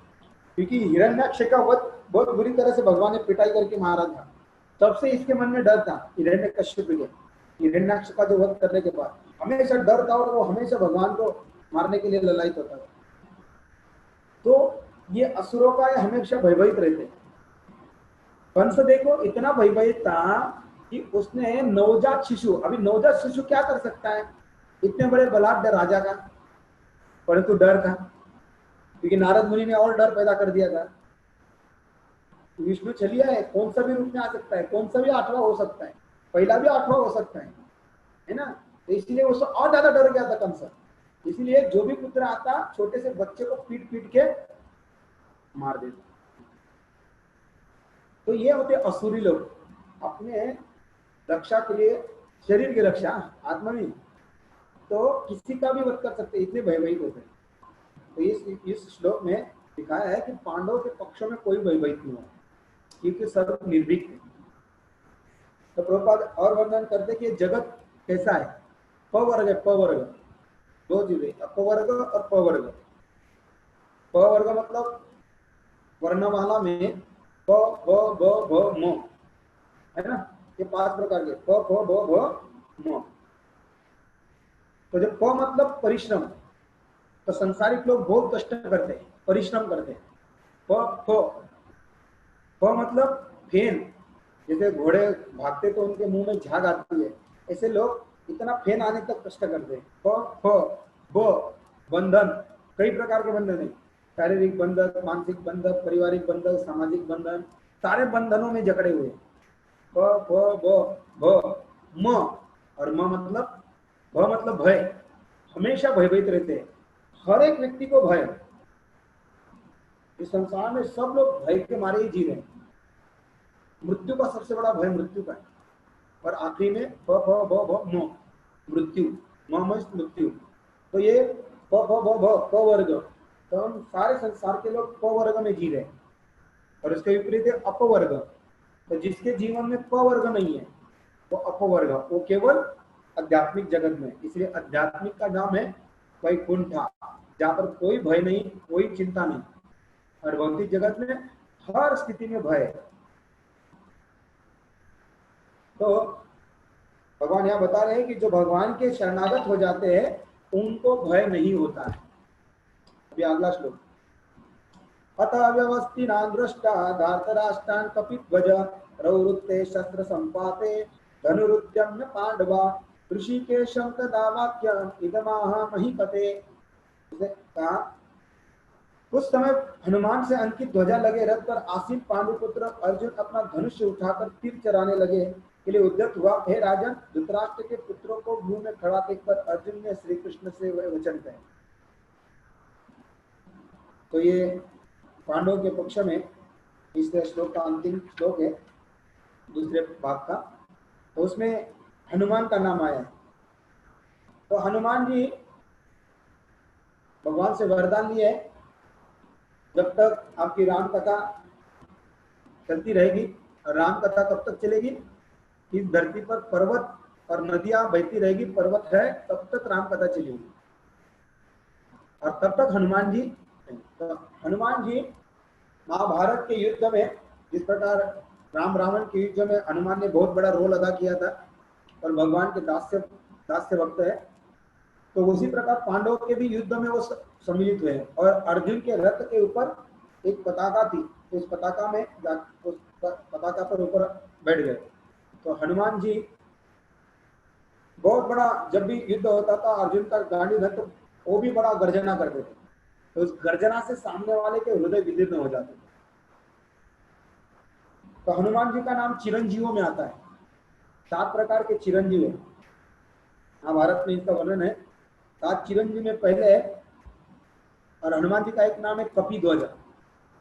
Speaker 1: क्योंकि हिरण्याक्ष का वध बहुत बुरी तरह से भगवान ने पिटाई करके मारा था। तब से इसके मन में डर था हिरण्यकश्यप के, हिरण्याक्ष का जो वध करने के बाद हमेशा डर था, और वो हमेशा भगवान को मारने के लिए ललायित होता था। तो ये असुरों का हमेशा भयभीत रहते। कंस देखो इतना भयभीत था कि उसने नवजात शिशु, अभी नवजात शिशु क्या कर सकता है इतने बड़े बलाढ्य राजा का, परंतु डर था, क्योंकि नारद मुनि ने और डर पैदा कर दिया था। विष्णु चलिए है, कौन सा भी रूप में आ सकता है, कौन सा भी 8वां हो सकता है, पहला भी 8वां हो सकता है ना। तो इसलिए उससे और ज्यादा डर गया था कंस। इसलिए जो भी पुत्र आता, छोटे से बच्चे को पीट पीट के मार देता। तो ये होते असुरी लोग, अपने रक्षा के लिए, शरीर की रक्षा, आत्मा नहीं, तो किसी का भी वध कर सकते, इतने भयभीत होते। तो इस श्लोक में दिखाया है कि पांडवों के पक्षों में कोई भयभीत नहीं हुआ, क्योंकि सब निर्भीक थे। तो प्रभुपाद और वर्णन करते कि जगत कैसा है, पवर्ग है, पवर्ग, दो चीजें, अपवर्ग और पवर्ग। पवर्ग मतलब वर्णमाला में प ब ब भ म, है ना, ये 5 प्रकार के, प फ ब भ म। तो जब प मतलब परिश्रम, तो संसारिक लोग बहुत कष्ट करते हैं, परिश्रम करते हैं। प मतलब फेन, जैसे घोड़े भागते तो उनके मुंह में झाग आती है, ऐसे लोग इतना फेन आने तक कष्ट करते हैं। ब बंधन, कई प्रकार के बंधन है, शारीरिक बंधन, मानसिक बंधन, पारिवारिक बंधन, सामाजिक बंधन, सारे बंधनों में जकड़े हुए। म, और म मतलब, भ मतलब भय, हमेशा भयभीत रहते हैं, हर एक व्यक्ति को भय। इस संसार में सब लोग भय के मारे ही जी रहे हैं। मृत्यु का सबसे बड़ा भय मृत्यु का है, और आखिरी में म, मृत्यु, मृत्यु। तो ये प वर्ग, तो हम सारे संसार के लोग प वर्ग में जी रहे हैं। और इसके विपरीत है अपवर्ग, तो जिसके जीवन में प वर्ग नहीं है वो अपवर्ग, वो केवल आध्यात्मिक जगत में। इसलिए आध्यात्मिक का नाम है वैकुंठा, जहां पर कोई भय नहीं, कोई चिंता नहीं, और भौतिक जगत में हर स्थिति में भय है। तो भगवान यहाँ बता रहे हैं कि जो भगवान के शरणागत हो जाते हैं उनको भय नहीं होता है। अभी अगला श्लोक, अथ व्यवस्थिना दृष्टा धार्तराष्ट्रान् कपिध्वज रौरुत्ते शस्त्र संपाते धनुरुद्यम्य पांडवा ऋषिकेशं तदा वाक्यम् इदमाह महीपते। कहा, उस समय हनुमान से अंकित ध्वजा लगे रथ पर आसीन पांडुपुत्र अर्जुन अपना धनुष उठाकर तीर चराने लगे के लिए उद्यत हुआ। हे राजन, धृतराष्ट्र के पुत्रों को मुंह में खड़ा देखकर अर्जुन ने श्री कृष्ण से वचन कहे। तो ये पांडवों के पक्ष में इस श्लोक का अंतिम श्लोक है, दूसरे भाग का। तो उसमें हनुमान का नाम आया है। तो हनुमान जी भगवान से वरदान लिए, जब तक आपकी राम कथा चलती रहेगी, और राम कथा कब तक चलेगी, इस धरती पर पर्वत और नदियां बहती रहेगी, पर्वत है तब तक राम कथा चलेगी, और तब तक हनुमान जी। तो हनुमान जी महाभारत के युद्ध में जिस प्रकार राम रावण के युद्ध में हनुमान ने बहुत बड़ा रोल अदा किया था और भगवान के दास्य भक्त है। तो उसी प्रकार पांडवों के भी युद्ध में वो सम्मिलित हुए और अर्जुन के रथ के ऊपर एक पताका थी, उस पताका में उस पताका पर ऊपर बैठ गए। तो हनुमान जी बहुत बड़ा, जब भी युद्ध होता था अर्जुन का गांडी रथ, वो भी बड़ा गर्जना करते थे। तो उस गर्जना से सामने वाले के हृदय विदीर्ण हो जाते थे। तो हनुमान जी का नाम चिरंजीवों में आता है। 7 प्रकार के चिरंजीव है, महाभारत में इसका वर्णन है। 7 चिरंजीव में पहले है, और हनुमान जी का एक नाम है कपि ध्वज।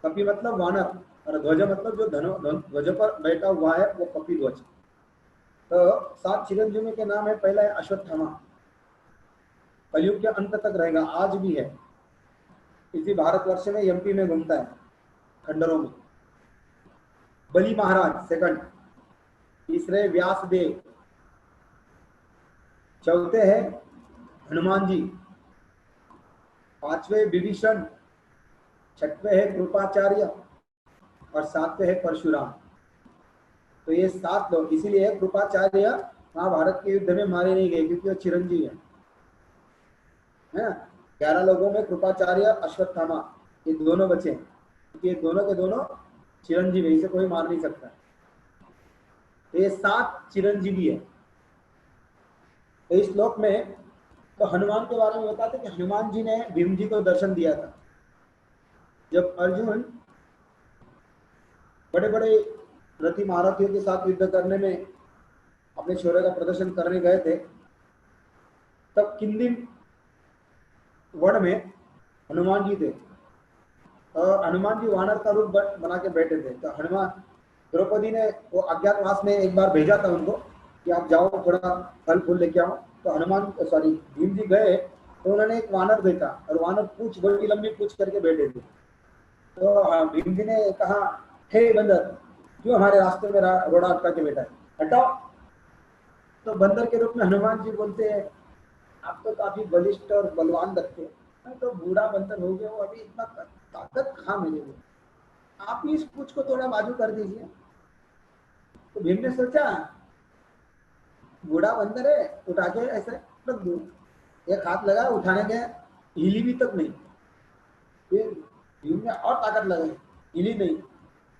Speaker 1: कपि मतलब वानर, और ध्वज मतलब जो ध्वज पर बैठा हुआ है वो कपि ध्वज। तो 7 चिरंजीव के नाम है, पहला है अश्वत्थामा, कलयुग के अंत तक रहेगा, आज भी है, इसी भारतवर्ष में एमपी में घूमता है खंडरों में। बलि महाराज सेकंड, तीसरे व्यासदेव, चौथे है हनुमान जी, पांचवे विभीषण, छठवे है कृपाचार्य और 7वें है परशुराम। तो ये 7 लोग, इसीलिए कृपाचार्य महाभारत के युद्ध में मारे नहीं गए क्योंकि वो चिरंजीव है ना। 11 लोगों में कृपाचार्य, अश्वत्थामा, ये दोनों बचे हैं क्योंकि ये दोनों के दोनों चिरंजीवी, इसे कोई मार नहीं सकता। तो ये 7 चिरंजीवी है। तो इस श्लोक में तो हनुमान के बारे में बताते कि हनुमान जी ने भीम जी को दर्शन दिया था। जब अर्जुन बड़े बड़े रथी महारथियों के साथ युद्ध करने में अपने शौर्य का प्रदर्शन करने गए थे, तब किंदिम वन में हनुमान जी थे और हनुमान जी वानर का रूप बना के बैठे थे। तो हनुमान, द्रौपदी ने वो अज्ञातवास में एक बार भेजा था उनको कि आप जाओ थोड़ा फल फूल लेके आओ। तो हनुमान सॉरी भीम जी गए तो उन्होंने एक वानर देखा और वानर पूछ, बड़ी लंबी पूछ करके बैठे थे। तो भीम जी ने कहा, हे बंदर, क्यों हमारे रास्ते में रोड़ा अटका के बैठा है, हटाओ। तो बंदर के रूप में हनुमान जी बोलते हैं, आप तो काफी बलिष्ठ और बलवान लगते हैं, मैं तो बूढ़ा बंदर हो गया हूँ, अभी इतना ताकत कहाँ मेरे में, आप ही इस पूछ को थोड़ा बाजू कर दीजिए। तो भीम ने सोचा बूढ़ा बंदर है, उठा के ऐसे रख दो। एक हाथ लगा, उठाने के हिली भी तक नहीं। फिर भीम ने और ताकत लगाई, हिली नहीं,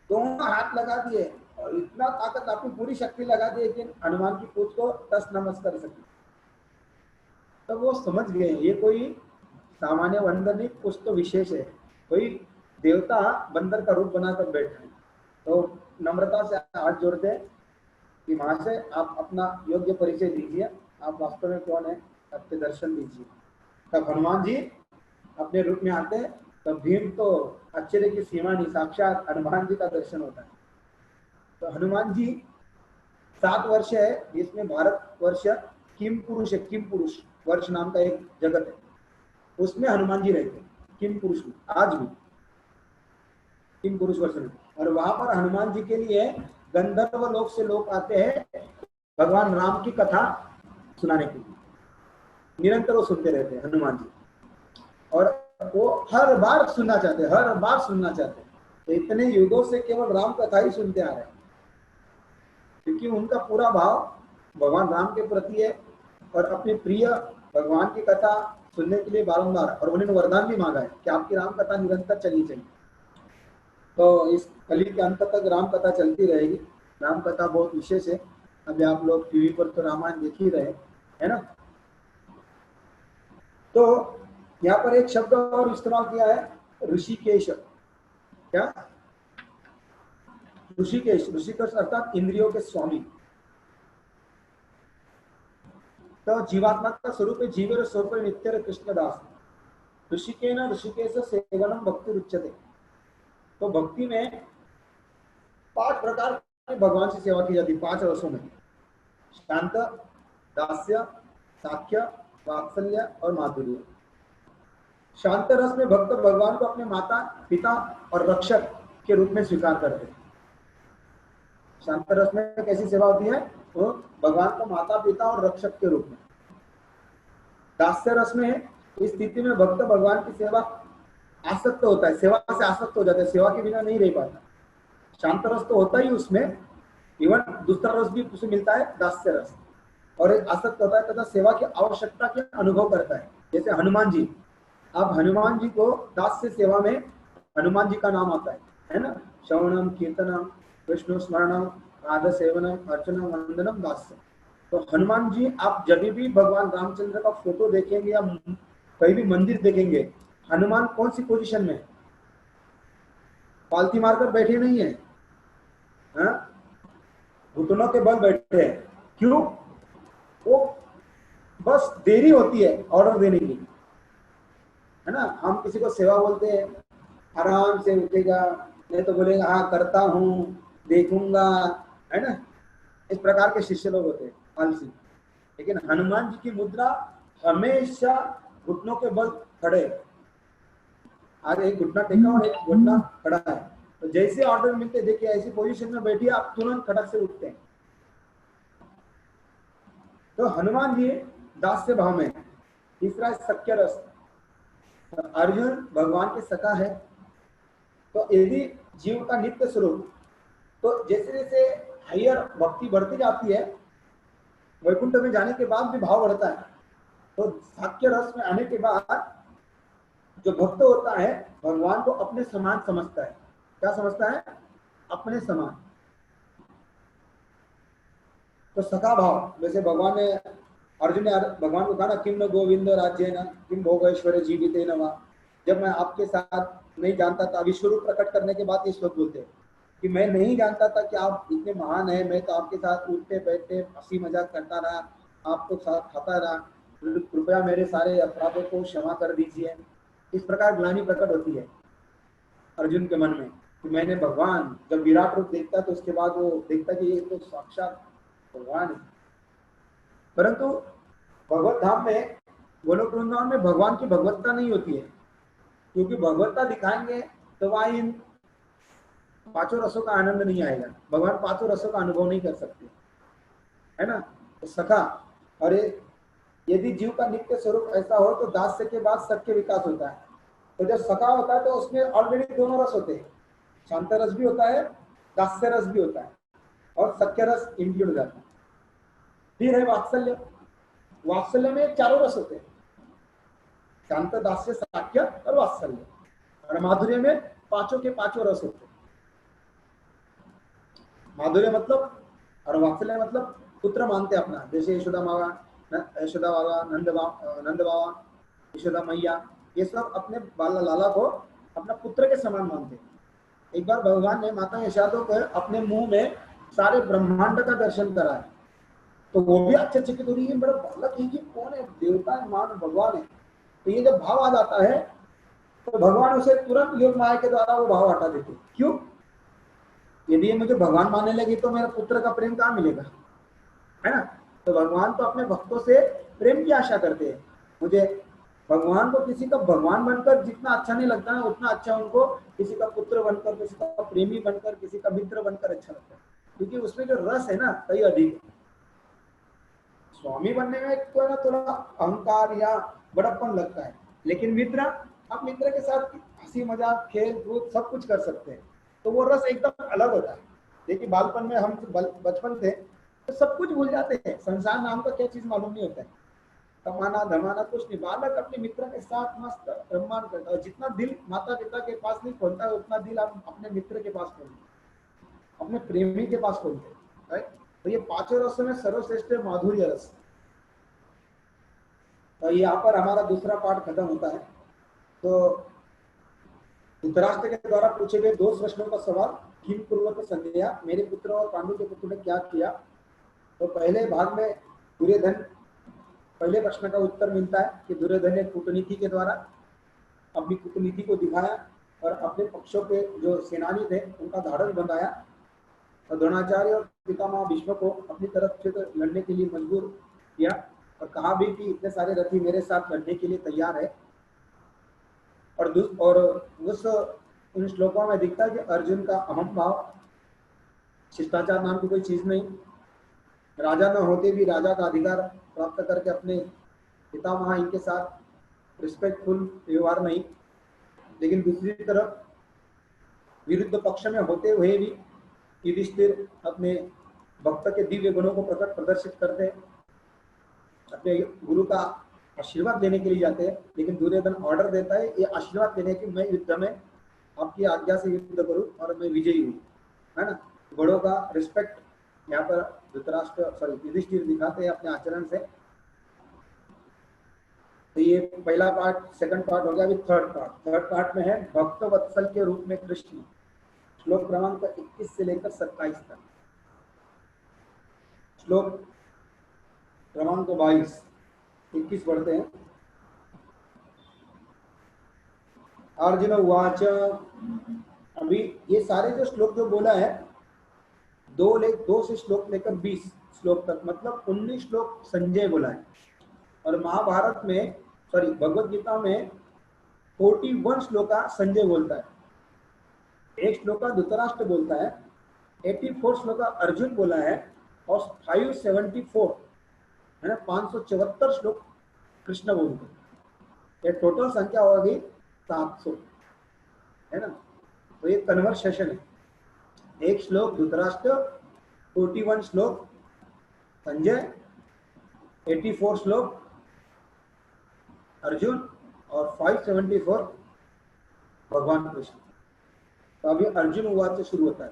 Speaker 1: दोनों हाथ लगा दिए और इतना ताकत, अपनी पूरी शक्ति लगा दी कि हनुमान की पूछ को टस नमस कर सके। तब वो समझ गए ये कोई सामान्य बंदर नहीं, कुछ तो विशेष है, कोई देवता बंदर का रूप बनाकर बैठा है। तो नम्रता से हाथ जोड़ते हैं कि महाशय आप अपना योग्य परिचय दीजिए, आप वास्तव में कौन है, आपके दर्शन दीजिए। तब हनुमान जी अपने रूप में आते हैं, तब भीम तो आश्चर्य की सीमा नहीं, साक्षात हनुमान जी का दर्शन होता है। तो हनुमान जी 7 वर्ष है, इसमें भारत वर्ष किम पुरुष है, किम पुरुष वर्ष नाम का एक जगत है, उसमें हनुमान जी रहते हैं, किम पुरुष में, आज भी किम पुरुष वर्ष में। और वहां पर हनुमान जी के लिए गंधर्व लोक से लोग आते हैं भगवान राम की कथा सुनाने के लिए, निरंतर वो सुनते रहते हैं हनुमान जी, और वो हर बार सुनना चाहते हैं, हर बार सुनना चाहते हैं। तो इतने युगों से केवल राम कथा ही सुनते आ रहे हैं क्योंकि उनका पूरा भाव भगवान राम के प्रति है और अपने प्रिय भगवान की कथा सुनने के लिए बारंबार, और उन्होंने वरदान भी मांगा है कि आपकी राम कथा निरंतर चलनी चाहिए। तो इस कली के अंत तक राम कथा चलती रहेगी। राम कथा बहुत विशेष है, अभी आप लोग टीवी पर तो रामायण देख ही रहे है ना। तो यहाँ पर एक शब्द और इस्तेमाल किया है, ऋषिकेश। क्या? ऋषिकेश, ऋषिकेश अर्थात इंद्रियों के स्वामी। तो जीवात्मा का स्वरूप है जीव स्वरूप नित्य कृष्णदास। ऋषिकेन ऋषिकेश सेवनम भक्ति रुच्यते। तो भक्ति में 5 प्रकार की भगवान से सेवा की जाती है, 5 रसों में, शांत, दास्य, साख्य, वात्सल्य और माधुर्य। शांत रस में भक्त भगवान को अपने माता पिता और रक्षक के रूप में स्वीकार करते हैं। शांत रस में कैसी सेवा होती है? तो भगवान को माता पिता और रक्षक के रूप में। दास्य रस में इस स्थिति में भक्त भगवान की सेवा आसक्त होता है, सेवा से आसक्त हो जाता है, सेवा के बिना नहीं रह पाता। शांत रस तो होता ही उसमें, इवन दूसरा रस भी उसे मिलता है, दास्य रस। और एक आसक्त होता है तथा सेवा की आवश्यकता के अनुभव करता है। जैसे हनुमान जी, आप हनुमान जी को दास्य सेवा में हनुमान जी का नाम आता है ना, श्रवणम कीर्तनम विष्णु स्मरणम राधा सेवनम अर्चनम वंदनम दास्य। तो हनुमान जी, आप जब भी भगवान रामचंद्र का फोटो देखेंगे या कहीं भी मंदिर देखेंगे, हनुमान कौन सी पोजीशन में? पालथी मारकर बैठे नहीं है, हाँ? घुटनों के बल बैठे हैं। क्यों? वो बस देरी होती है ऑर्डर देने की, है ना। हम किसी को सेवा बोलते हैं, आराम से उठेगा, नहीं तो बोलेगा हाँ करता हूँ, देखूंगा, है ना। इस प्रकार के शिष्य लोग होते हैं, आलसी। लेकिन हनुमान जी की मुद्रा हमेशा घुटनों के बल खड़े, आज एक घुटना टेका और एक घुटना खड़ा है। तो जैसे ऑर्डर मिलते, देखिए ऐसी पोजीशन में बैठिए, आप तुरंत खड़क से उठते हैं। तो हनुमान जी दास्य भाव में। तीसरा सख्य रस, अर्जुन भगवान के सखा है। तो यदि जीव का नित्य स्वरूप, तो जैसे जैसे हायर भक्ति बढ़ती जाती है, वैकुंठ में जाने के बाद भी भाव बढ़ता है। तो साक्ष्य रस में आने के बाद जो भक्त होता है, भगवान को अपने समान समझता है। क्या समझता है? अपने समान। तो सखा भाव, जैसे भगवान ने, अर्जुन ने भगवान को कहा ना, किम न गोविंद राज्य न किम भोग ऐश्वर्य जीवित न वा। जब मैं आपके साथ नहीं जानता था, विश्वरूप प्रकट करने के बाद ये श्लोक बोलते हैं कि मैं नहीं जानता था कि आप इतने महान हैं, मैं तो आपके साथ उठते बैठते हंसी मजाक करता रहा, आपको साथ खाता रहा, कृपया मेरे सारे अपराधों को क्षमा कर दीजिए। इस प्रकार ग्लानि प्रकट होती है अर्जुन के मन में कि मैंने भगवान, जब विराट रूप देखता तो उसके बाद वो देखता कि ये तो साक्षात भगवान है। परंतु भगवत धाम में, गोलोक वृंदावन में भगवान की भगवत्ता नहीं होती है, क्योंकि भगवत्ता दिखाएंगे तो वहां इन पांचों रसों का आनंद नहीं आएगा, भगवान पांचों रसों का अनुभव नहीं कर सकते, है ना। तो सखा, और यदि जीव का नित्य स्वरूप ऐसा हो तो दास्य के बाद सख्य विकास होता है। तो जब सखा होता है तो उसमें ऑलरेडी दोनों रस होते हैं, शांत रस भी होता है, दास्य रस भी होता है, और सख्य रस इंक्लूड हो जाता है। फिर है वात्सल्य। वात्सल्य में चारों रस होते हैं, शांत, दास्य, साक्ष्य और वात्सल्य। और माधुर्य में पांचों के पांचों रस होते हैं। माधुर्य मतलब, और वात्सल्य मतलब पुत्र मानते अपना, जैसे यशोदा मावा, यशोदा बाबा, नंद बाबा, यशोदा मैया, ये सब अपने बाला लाला को अपना पुत्र के समान मानते हैं। एक बार भगवान ने माता यशोदा को अपने मुंह में सारे ब्रह्मांड का दर्शन कराया, तो वो भी आश्चर्यचकित हो रही है, बड़ा बालक है, कौन है, देवता है, मान भगवान है। तो ये जब भाव आ जाता है तो भगवान उसे तुरंत योग माया के द्वारा वो भाव हटा देते। क्यों? यदि ये मुझे भगवान मानने लगी तो मेरा पुत्र का प्रेम कहाँ मिलेगा, है ना। तो भगवान तो अपने भक्तों से प्रेम की आशा करते हैं। मुझे भगवान को किसी का भगवान बनकर जितना अच्छा नहीं लगता है, उतना अच्छा उनको किसी का पुत्र बनकर, किसी का प्रेमी बनकर, किसी का मित्र बनकर अच्छा लगता है, क्योंकि उसमें जो रस है ना, कई अधिक है। स्वामी बनने में तो ना थोड़ा अहंकार या बड़प्पन लगता है, लेकिन मित्र, आप मित्र के साथ हंसी मजाक खेल कूद सब कुछ कर सकते हैं, तो वो रस एकदम अलग होता है। देखिए बालपन में हम बचपन थे तो सब कुछ भूल जाते हैं, संसार नाम का क्या चीज मालूम नहीं होता है, कमाना धमाना कुछ नहीं। बालक अपने मित्र के साथ मस्त ब्रह्मांड करता है। जितना दिल माता पिता के पास नहीं खोलता है, उतना दिल आप अपने मित्र के पास खोलते, अपने प्रेमी के पास खोलते, राइट। तो ये पांचों रसों में सर्वश्रेष्ठ माधुर्य रस। तो यहाँ पर हमारा दूसरा पार्ट खत्म होता है। तो धृतराष्ट्र के द्वारा पूछे गए 2 प्रश्नों का सवाल, किम कुर्वत संज्ञा, मेरे पुत्र और पांडु के पुत्र ने क्या किया। तो पहले भाग में दुर्योधन, पहले प्रश्न का उत्तर मिलता है कि दुर्योधन ने कूटनीति के द्वारा अपनी कूटनीति को दिखाया और अपने पक्षों के जो सेनानी थे उनका धाड़स बंधाया, और द्रोणाचार्य और पितामह भीष्म को अपनी तरफ से लड़ने के लिए मजबूर किया, और कहा भी कि इतने सारे रथी मेरे साथ लड़ने के लिए तैयार है। और उस उन श्लोकों में दिखता है कि अर्जुन का अहम भाव, शिष्टाचार नाम की कोई चीज नहीं, राजा न होते भी राजा का अधिकार प्राप्त करके अपने पितामह इनके साथ रिस्पेक्टफुल व्यवहार नहीं, लेकिन दूसरी तरफ विरुद्ध पक्ष में होते हुए भी युधिष्ठिर अपने भक्त के दिव्य गुणों को प्रदर्शित करते हैं, अपने गुरु का आशीर्वाद लेने के लिए जाते हैं, लेकिन दुर्योधन ऑर्डर देता है ये आशीर्वाद देने की मैं युद्ध में आपकी आज्ञा से युद्ध करूं और मैं विजयी हूँ, है ना। बड़ों का रिस्पेक्ट यहाँ पर युधिष्ठिर दिखाते हैं अपने आचरण से। तो ये पहला पार्ट, सेकंड पार्ट हो गया। अभी थर्ड पार्ट में है भक्त वत्सल के रूप में कृष्ण, श्लोक क्रमांक 21 से लेकर 27 तक। श्लोक क्रमांक 22, 21 पढ़ते हैं। अर्जुन उवाच, अभी ये सारे जो श्लोक जो बोला है, दो से श्लोक लेकर 20 श्लोक तक, मतलब 19 श्लोक संजय बोला है। और महाभारत में भगवत गीता में 41 श्लोका संजय बोलता है, एक श्लोका धृतराष्ट्र बोलता है, 84 श्लोका अर्जुन बोला है, और 574 है ना, 574 श्लोक कृष्ण बोलते हैं। ये टोटल संख्या होगी 700, है ना। तो ये कन्वर्सेशन है, एक श्लोक धृतराष्ट्र, 41 श्लोक संजय, 84 श्लोक अर्जुन और 574 भगवान कृष्ण। तो अभी अर्जुन उवाच से शुरू होता है।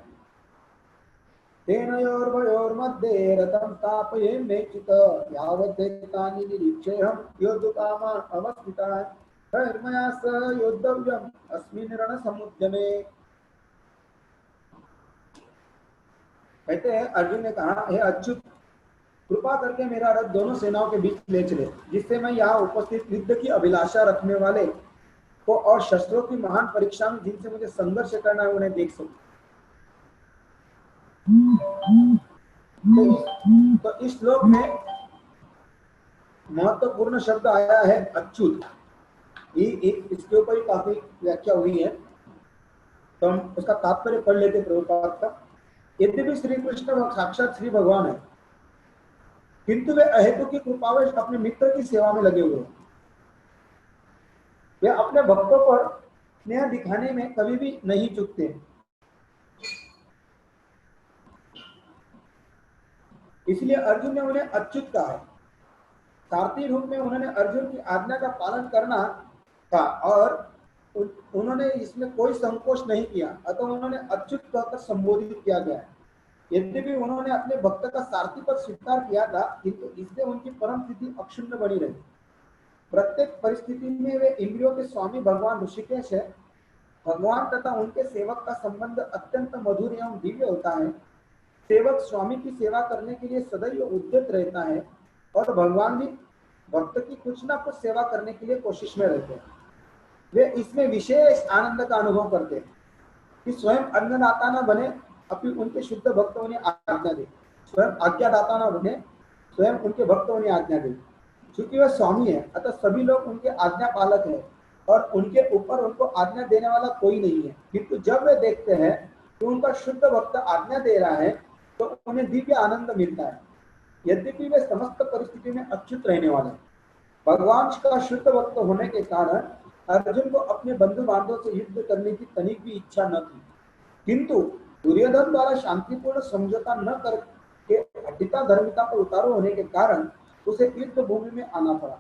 Speaker 1: तेनयोर्वयोर्मध्ये रथं स्थापयेन्नेचित यावद्देतानि निरीक्षेऽहं योद्धुकामान् अवस्थिताः धर्मया सह योद्धव्यम् अस्मिन् रणसमुद्यमे। कहते हैं अर्जुन ने कहा, हे अच्युत, कृपा करके मेरा रथ दोनों सेनाओं के बीच ले चले, जिससे मैं यहाँ उपस्थित युद्ध की अभिलाषा रखने वाले को और शस्त्रों की महान परीक्षा में जिनसे मुझे संघर्ष करना है उन्हें देख सकूं। तो इस श्लोक में महत्वपूर्ण शब्द आया है अच्युत। इसके ऊपर ही काफी व्याख्या हुई है, तो हम उसका तात्पर्य पढ़ लेते प्रभुपाद का। यद्यपि श्री कृष्ण साक्षात श्री भगवान है, किंतु वे अहेतु की कृपावश अपने मित्र की सेवा में लगे हुए हैं। वे अपने भक्तों पर स्नेह दिखाने में कभी भी नहीं चूकते। इसलिए अर्जुन ने उन्हें अच्युत कहा है। सारथी रूप में उन्होंने अर्जुन की आज्ञा का पालन करना था और उन्होंने इसमें कोई संकोच नहीं किया, अतः उन्होंने अच्युत कहकर संबोधित किया गया है। यद्यपि उन्होंने अपने भक्त का सारथी पद स्वीकार किया था, किंतु इससे उनकी परम स्थिति अक्षुण्ण बनी रही। प्रत्येक परिस्थिति में वे इंद्रियों के स्वामी भगवान ऋषिकेश है। भगवान तथा उनके सेवक का संबंध अत्यंत मधुर एवं दिव्य होता है। सेवक स्वामी की सेवा करने के लिए सदैव उद्यत रहता है और भगवान भी भक्त की कुछ ना कुछ सेवा करने के लिए कोशिश में रहते हैं। वे इसमें विशेष आनंद का अनुभव करते हैं कि स्वयं अन्नदाता न बने, अपनी उनके शुद्ध भक्त उन्हें आज्ञा दे, स्वयं आज्ञादाता न बने, स्वयं उनके भक्त उन्हें आज्ञा दे। क्योंकि वह स्वामी है, अतः सभी लोग उनके आज्ञा पालक है और उनके ऊपर उनको आज्ञा देने वाला कोई नहीं है। किंतु जब वे देखते हैं कि उनका शुद्ध भक्त आज्ञा दे रहा है तो उन्हें दिव्य आनंद मिलता है। यद्यपि वे समस्त परिस्थिति में अच्युत रहने वाले हैं। भगवान का शुद्ध भक्त होने के कारण अर्जुन को अपने बंधु बांधवों से युद्ध करने की तनिक भी इच्छा न थी, किंतु दुर्योधन द्वारा शांतिपूर्ण समझौता न करके हठिता धर्मिता पर उतारू होने के कारण उसे युद्ध भूमि में आना पड़ा।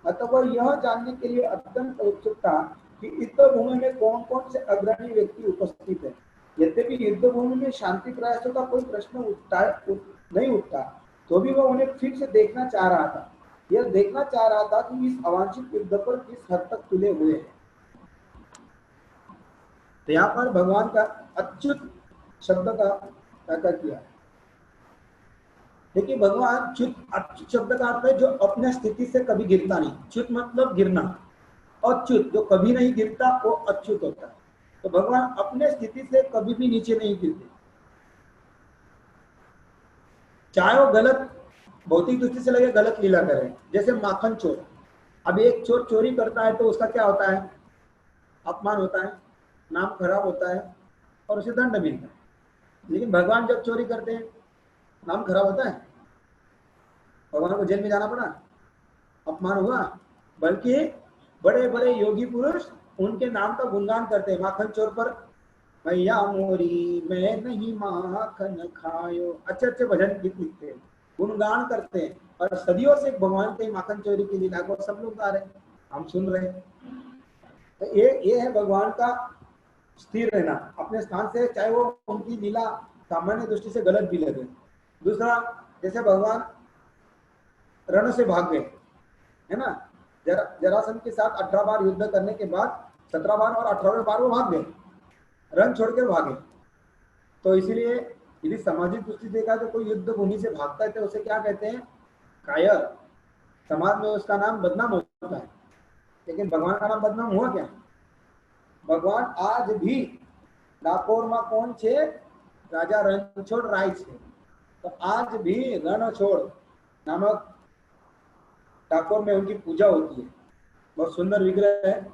Speaker 1: अतः वह यह जानने के लिए अत्यंत उत्सुक था कि युद्ध भूमि में कौन कौन से अग्रणी व्यक्ति उपस्थित है। यद्यपि युद्ध भूमि में शांति प्रयासों का कोई प्रश्न नहीं उठता, तो भी वह उन्हें फिर से देखना चाह रहा था। यह देखना चाह रहा था कि इस अवांछित युद्ध पर किस हद तक तुले हुए हैं। तो यहाँ पर भगवान का अच्युत शब्द का क्या किया। देखिए भगवान अच्युत शब्द का अर्थ है जो अपने स्थिति से कभी गिरता नहीं। च्युत मतलब गिरना, और च्युत जो कभी नहीं गिरता वो अच्युत होता है। तो भगवान अपने स्थिति से कभी भी नीचे नहीं गिरते, चाहे वो गलत भौतिक दृष्टि से लगे गलत लीला करें। जैसे माखन चोर, अब एक चोर चोरी करता है तो उसका क्या होता है, अपमान होता है, नाम खराब होता है और उसे दंड मिलता है। लेकिन भगवान जब चोरी करते हैं नाम खराब होता है, भगवान को जेल में जाना पड़ा, अपमान हुआ, बल्कि बड़े बड़े योगी पुरुष उनके नाम का गुणगान करते हैं। माखन चोर पर मैया मोरी मैं नहीं माखन खायो, अच्छे अच्छे भजन गीत लिखते हैं, गुणगान करते हैं, और सदियों से भगवान के माखन चोरी की लीला को सब लोग गा रहे हैं, हम सुन रहे हैं। तो ये है भगवान का स्थिर रहना अपने स्थान से, चाहे वो उनकी लीला सामान्य दृष्टि से गलत भी लगे। दूसरा, जैसे भगवान रण से भाग गए, है ना, जरासंध के साथ 18 बार युद्ध करने के बाद 17 बार और 18वें बार वो भाग गए, रण छोड़कर भागे। तो इसीलिए यदि सामाजिक दृष्टि देखा तो कोई युद्ध भूमि से भागता है तो उसे क्या कहते हैं, कायर। समाज में उसका नाम बदनाम होता है। लेकिन भगवान का नाम बदनाम हुआ क्या? भगवान आज भी डाकोर में कौन छे, राजा रणछोड़ राय छे। तो आज भी रणछोड़ नामक डाकोर में उनकी पूजा होती है। बहुत सुंदर विग्रह है,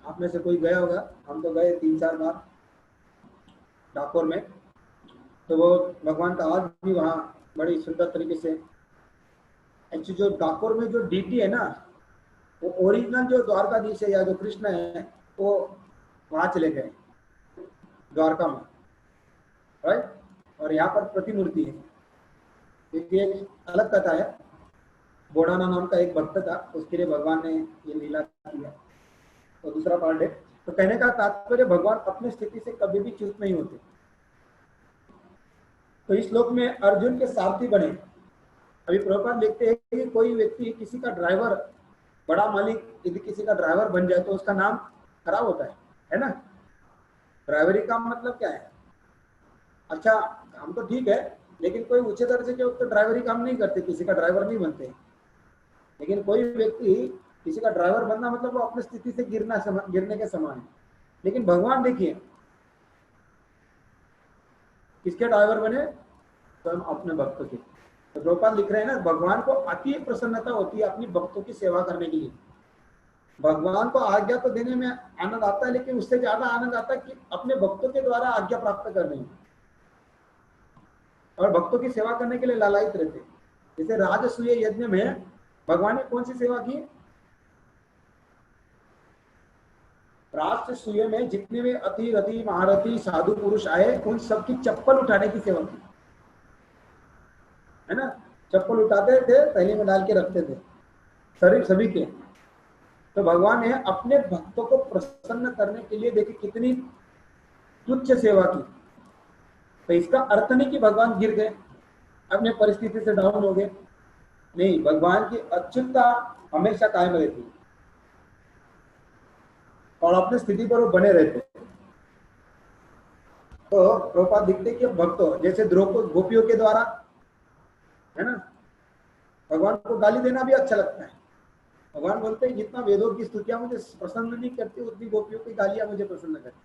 Speaker 1: आप में से कोई गया होगा, हम तो गए 3-4 बार डाकोर में। तो वो भगवान का आज भी वहाँ बड़ी सुंदर तरीके से, एक्चुअली जो डाकोर में जो डीटी है ना, वो ओरिजिनल जो द्वारकाधीश है या जो कृष्ण है वो वहाँ चले गए द्वारका में, राइट। और यहाँ पर प्रतिमूर्ति है। क्योंकि एक अलग कथा है, बोडाना नाम का एक भक्त था, उसके लिए भगवान ने ये लीला किया। तो दूसरा पार्ट है। तो कहने का तात्पर्य भगवान अपनी स्थिति से कभी भी च्युत नहीं होते। तो इस श्लोक में अर्जुन के सारथी बने। अभी प्रभुपाद लिखते हैं कि कोई व्यक्ति किसी का ड्राइवर, बड़ा मालिक यदि किसी का ड्राइवर बन जाए तो उसका नाम खराब होता है ना। ड्राइवरी का मतलब क्या है? अच्छा काम तो ठीक है, लेकिन कोई ऊंचे दर्जे के तो ड्राइवरी काम नहीं करते, किसी का ड्राइवर नहीं बनते। लेकिन कोई व्यक्ति किसी का ड्राइवर बनना मतलब वो अपनी स्थिति से गिरने के समान है। लेकिन भगवान देखिए किसके ड्राइवर बने, तो हम अपने भक्तों के। तो गोपाल लिख रहे हैं ना, भगवान को अति प्रसन्नता होती है अपनी भक्तों की सेवा करने के लिए। भगवान को आज्ञा तो देने में आनंद आता है, लेकिन उससे ज्यादा आनंद आता है कि अपने भक्तों के द्वारा आज्ञा प्राप्त करने में, और भक्तों की सेवा करने के लिए लालायित रहते। जैसे राजसूय यज्ञ में भगवान ने कौन सी सेवा की? राजसूय में जितने भी अति रति महारथी साधु पुरुष आए उन सबकी चप्पल उठाने की सेवा की, है ना। चप्पल उठाते थे, थैली में डाल के रखते थे, शरीर सभी के। तो भगवान ने अपने भक्तों को प्रसन्न करने के लिए देखिए कितनी तुच्छ सेवा की। तो इसका अर्थ नहीं कि भगवान गिर गए, अपने परिस्थिति से डाउन हो गए, नहीं। भगवान की अच्युतता हमेशा कायम रहती और अपनी स्थिति पर वो बने रहते। तो प्रभुपाद दिखते कि भक्तों जैसे द्रौपदी गोपियों के द्वारा, है ना, भगवान को गाली देना भी अच्छा लगता है। भगवान बोलते हैं जितना वेदों की स्तुतियां मुझे प्रसन्न नहीं करती उतनी गोपियों की गालियां मुझे प्रसन्न करती।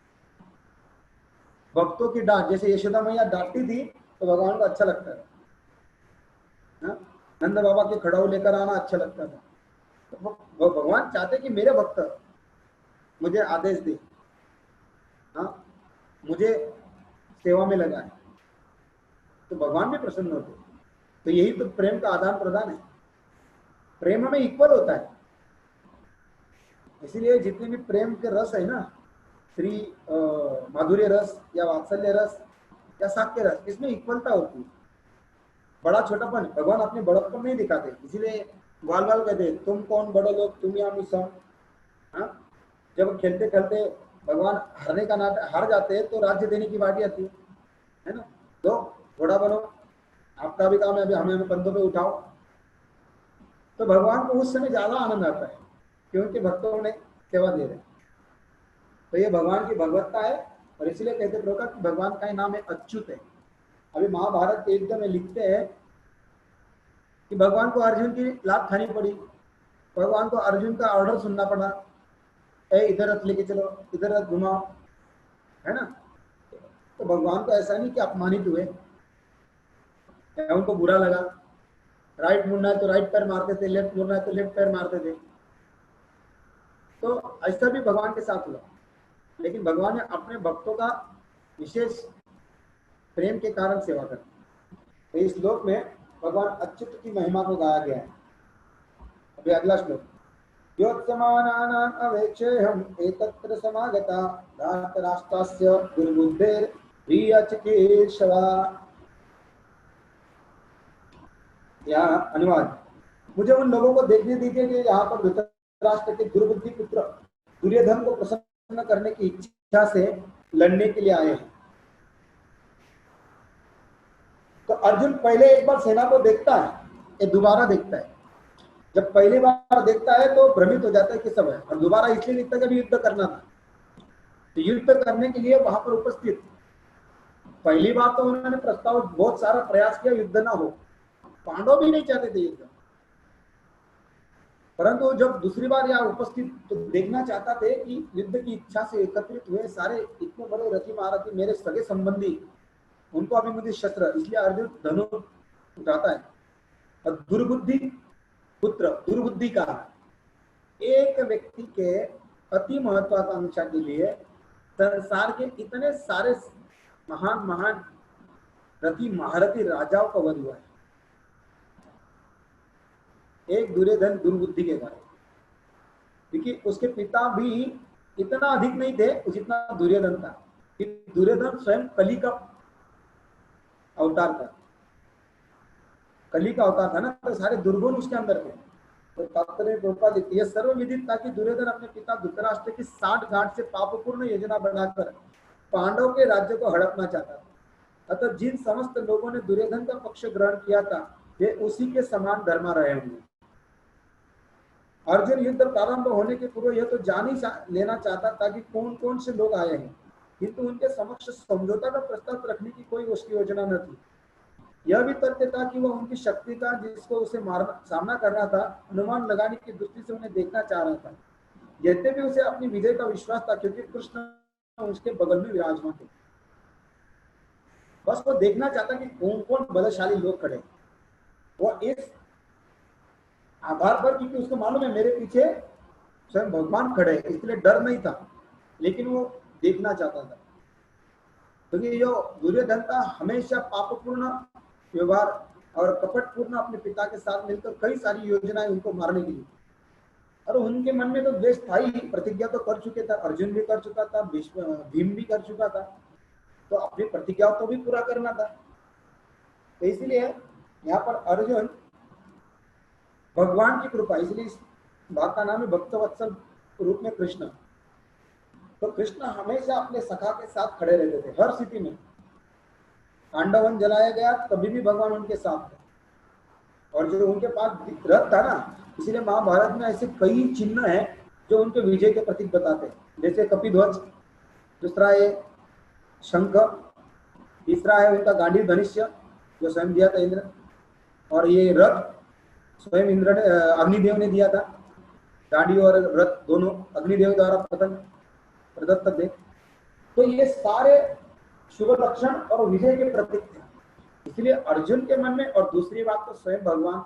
Speaker 1: भक्तों की डांट, जैसे यशोदा मैया डांटती थी तो भगवान को अच्छा लगता था। नंद बाबा के खड़ाऊ लेकर आना अच्छा लगता था। तो भगवान चाहते कि मेरे भक्त मुझे आदेश दे, हाँ, मुझे सेवा में लगाए, तो भगवान भी प्रसन्न होते। तो यही तो प्रेम का आदान प्रदान है। प्रेम हमें इक्वल होता है। इसीलिए जितने भी प्रेम के रस है ना, श्री माधुर्य रस या वात्सल्य रस या साक्य रस, इसमें इक्वलता होती है। बड़ा छोटापन भगवान अपने बड़प्पन नहीं दिखाते। इसीलिए बाल बाल कहते तुम कौन बड़े लोग, तुम या मिसम। हाँ, जब खेलते खेलते भगवान हारने का नाटक हार जाते हैं तो राज्य देने की बारी आती है ना। तो घोड़ा बनो, आपका भी काम है, अभी हमें कंधों पे उठाओ। तो भगवान को उस समय ज्यादा आनंद आता है क्योंकि भक्तों ने सेवा दे रहे। तो ये भगवान की भगवत्ता है। और इसलिए कहते प्रभुपाद कि भगवान का नाम है अच्युत है। अभी महाभारत के युद्ध में लिखते हैं कि भगवान को अर्जुन की लात खानी पड़ी, भगवान को अर्जुन का ऑर्डर सुनना पड़ा, ए इधर रथ लेके चलो, इधर रथ घुमाओ, है ना। तो भगवान को ऐसा नहीं कि अपमानित हुए या उनको बुरा लगा। राइट मुड़ना है तो राइट पैर मारते थे, लेफ्ट मुड़ना है तो लेफ्ट पैर मारते थे। तो ऐसा भी भगवान के साथ हुआ। लेकिन भगवान ने अपने भक्तों का विशेष प्रेम के कारण सेवा कर। तो इस श्लोक में भगवान अच्युत की महिमा को गाया गया है। अभी अगला श्लोक, योत्समानानाम् अवेक्षेऽहम् एतत्र समागता धार्तराष्ट्रस्य दुर्बुद्धेर्प्रियचिकीर्षवा। यहाँ अनुवाद, मुझे उन लोगों को देखने दीजिए कि यहाँ पर धृतराष्ट्र के दुर्बुद्धि पुत्र दुर्योधन को प्रसन्न करने की इच्छा से लड़ने के लिए आए हैं। तो अर्जुन पहले एक बार सेना को देखता है, ये दोबारा देखता है। जब पहली बार देखता है तो भ्रमित हो जाता है कि सब है, और दोबारा इसलिए लिखता है कि अभी युद्ध करना था, तो युद्ध करने के लिए वहां पर उपस्थित। पहली बार तो उन्होंने प्रस्ताव बहुत सारा प्रयास किया युद्ध ना हो, पांडव भी नहीं चाहते थे युद्ध, परंतु जब दूसरी बार यहाँ उपस्थित तो देखना चाहता थे कि युद्ध की इच्छा से एकत्रित हुए सारे इतने बड़े रथी महारथी मेरे सगे संबंधी, उनको अभी मुझे शस्त्र, इसलिए अर्जुन धनु उठाता है। और दुर्बुद्धि पुत्र, दुर्बुद्धि का एक व्यक्ति के अति महत्वाकांक्षा के लिए संसार के इतने सारे महान महान रथी महारथी राजाओं का वध हुआ है, एक दुर्योधन दुर्बुद्धि के कारण, क्योंकि उसके पिता भी इतना अधिक नहीं थे जितना दुर्योधन था। कि दुर्योधन स्वयं कली का अवतार था, कली का अवतार था ना, तो सारे दुर्गुण उसके अंदर थे। तो तात्पर्य गोपाल यह सर्व विदित था कि दुर्योधन अपने पिता धृतराष्ट्र की 60 गांठ से पापपूर्ण योजना बनाकर पांडव के राज्य को हड़पना चाहता था। अतः जिन समस्त लोगों ने दुर्योधन का पक्ष ग्रहण किया था वे उसी के समान धर्मा रहे होंगे। अर्जुन युद्ध प्रारंभ होने के पूर्व यह तो जान ही लेना चाहता था कि कौन कौन से लोग आए हैं, किंतु उनके समक्ष समझौता का प्रस्ताव रखने की कोई उसकी योजना न थी। यह भी तथ्य था कि वह उनकी शक्ति का, जिसको उसे सामना करना था, अनुमान लगाने की दृष्टि से उन्हें देखना चाह रहा था। यद्यपि उसे अपनी विजय का विश्वास था, क्योंकि कृष्ण उसके बगल में विराजमान थे। बस वो देखना चाहता कि कौन कौन बलशाली लोग खड़े। वो इस आधार पर, क्योंकि उसको मालूम है मेरे पीछे स्वयं भगवान खड़े, इसलिए डर नहीं था, लेकिन वो देखना चाहता था। क्योंकि जो दुर्योधन था हमेशा पापपूर्ण व्यवहार और कपटपूर्ण अपने पिता के साथ मिलकर कई सारी योजनाएं उनको मारने के लिए, और उनके मन में तो द्वेष था ही। प्रतिज्ञा तो कर चुके थे, अर्जुन भी कर चुका था, भीम भी कर चुका था, तो अपनी प्रतिज्ञा तो भी पूरा करना था। तो इसलिए यहाँ पर अर्जुन भगवान की कृपा, इसलिए इस भाग का नाम है भक्तवत्सल रूप में कृष्ण। तो कृष्ण हमेशा अपने सखा के साथ खड़े रहते थे हर स्थिति में। पांडवन जलाया गया तभी भी भगवान उनके साथ थे, और जो उनके पास रथ था ना, इसीलिए महाभारत में ऐसे कई चिन्ह हैं जो उनके विजय के प्रतीक बताते हैं। जैसे कपिध्वज, दूसरा है शंख, तीसरा है उनका गांडीव धनुष्य जो स्वयं दिया था इंद्र, और ये रथ स्वयं इंद्र ने, अग्निदेव ने दिया था। गाड़ी और रथ दोनों अग्निदेव द्वारा प्रदत्त थे। तो ये सारे शुभ लक्षण और विजय के प्रतीक थे, इसलिए अर्जुन के मन में। और दूसरी बात तो स्वयं भगवान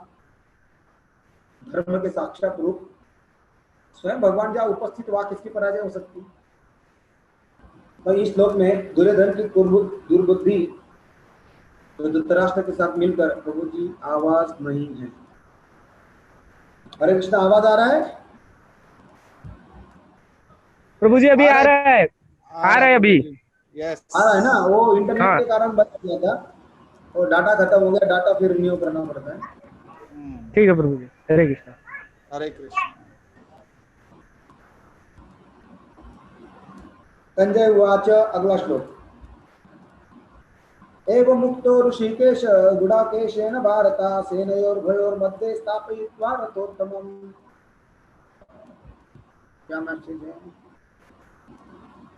Speaker 1: धर्म के साक्षात रूप, स्वयं भगवान जहाँ उपस्थित वहां किसकी पराजय हो सकती। तो इस श्लोक में दुर्योधन की दुर्बुद्धि धृतराष्ट्र के साथ मिलकर, प्रभु जी आवाज नहीं है। हरे कृष्ण, आवाज आ रहा है
Speaker 2: प्रभु जी? अभी आ रहा है, आ रहा है अभी।
Speaker 1: यस, आ रहा है ना। वो इंटरनेट के कारण बंद किया था, और डाटा खत्म हो गया, डाटा फिर रिन्यू करना पड़ता है।
Speaker 2: ठीक है प्रभु जी, हरे कृष्ण।
Speaker 3: हरे कृष्ण।
Speaker 1: संजय उवाच, अगला श्लोक। एवं मुक्तो ऋषिकेश गुडाकेशेन भारत सेनयोर्भयोर्मध्ये स्थापयित्वा रथोत्तमम्। क्या मैसेज है?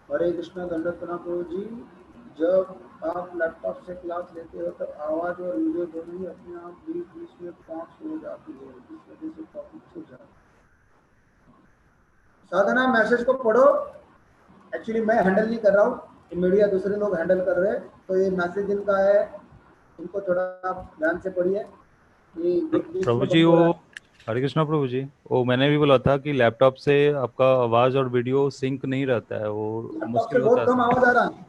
Speaker 1: हरे कृष्ण, दंडवत प्रणाम प्रभु जी। जब आप लैपटॉप से क्लास लेते हो तो आवाज और वीडियो दोनों ही अपने आप बीच बीच में पॉज हो जाती है, इस वजह से टॉपिक छूट जाता है। साधना, मैसेज को पढ़ो। एक्चुअली मैं हैंडल नहीं कर रहा हूँ, मीडिया दूसरे लोग हैंडल कर रहे हैं, तो ये मैसेज इनका है, इनको थोड़ा ध्यान से पढ़िए।
Speaker 4: प्रभु जी वो हरे कृष्णा प्रभु जी, वो मैंने भी बोला था कि लैपटॉप से आपका आवाज और वीडियो सिंक नहीं रहता है, वो मुश्किल होता है।
Speaker 1: बहुत कम आवाज आ रहा है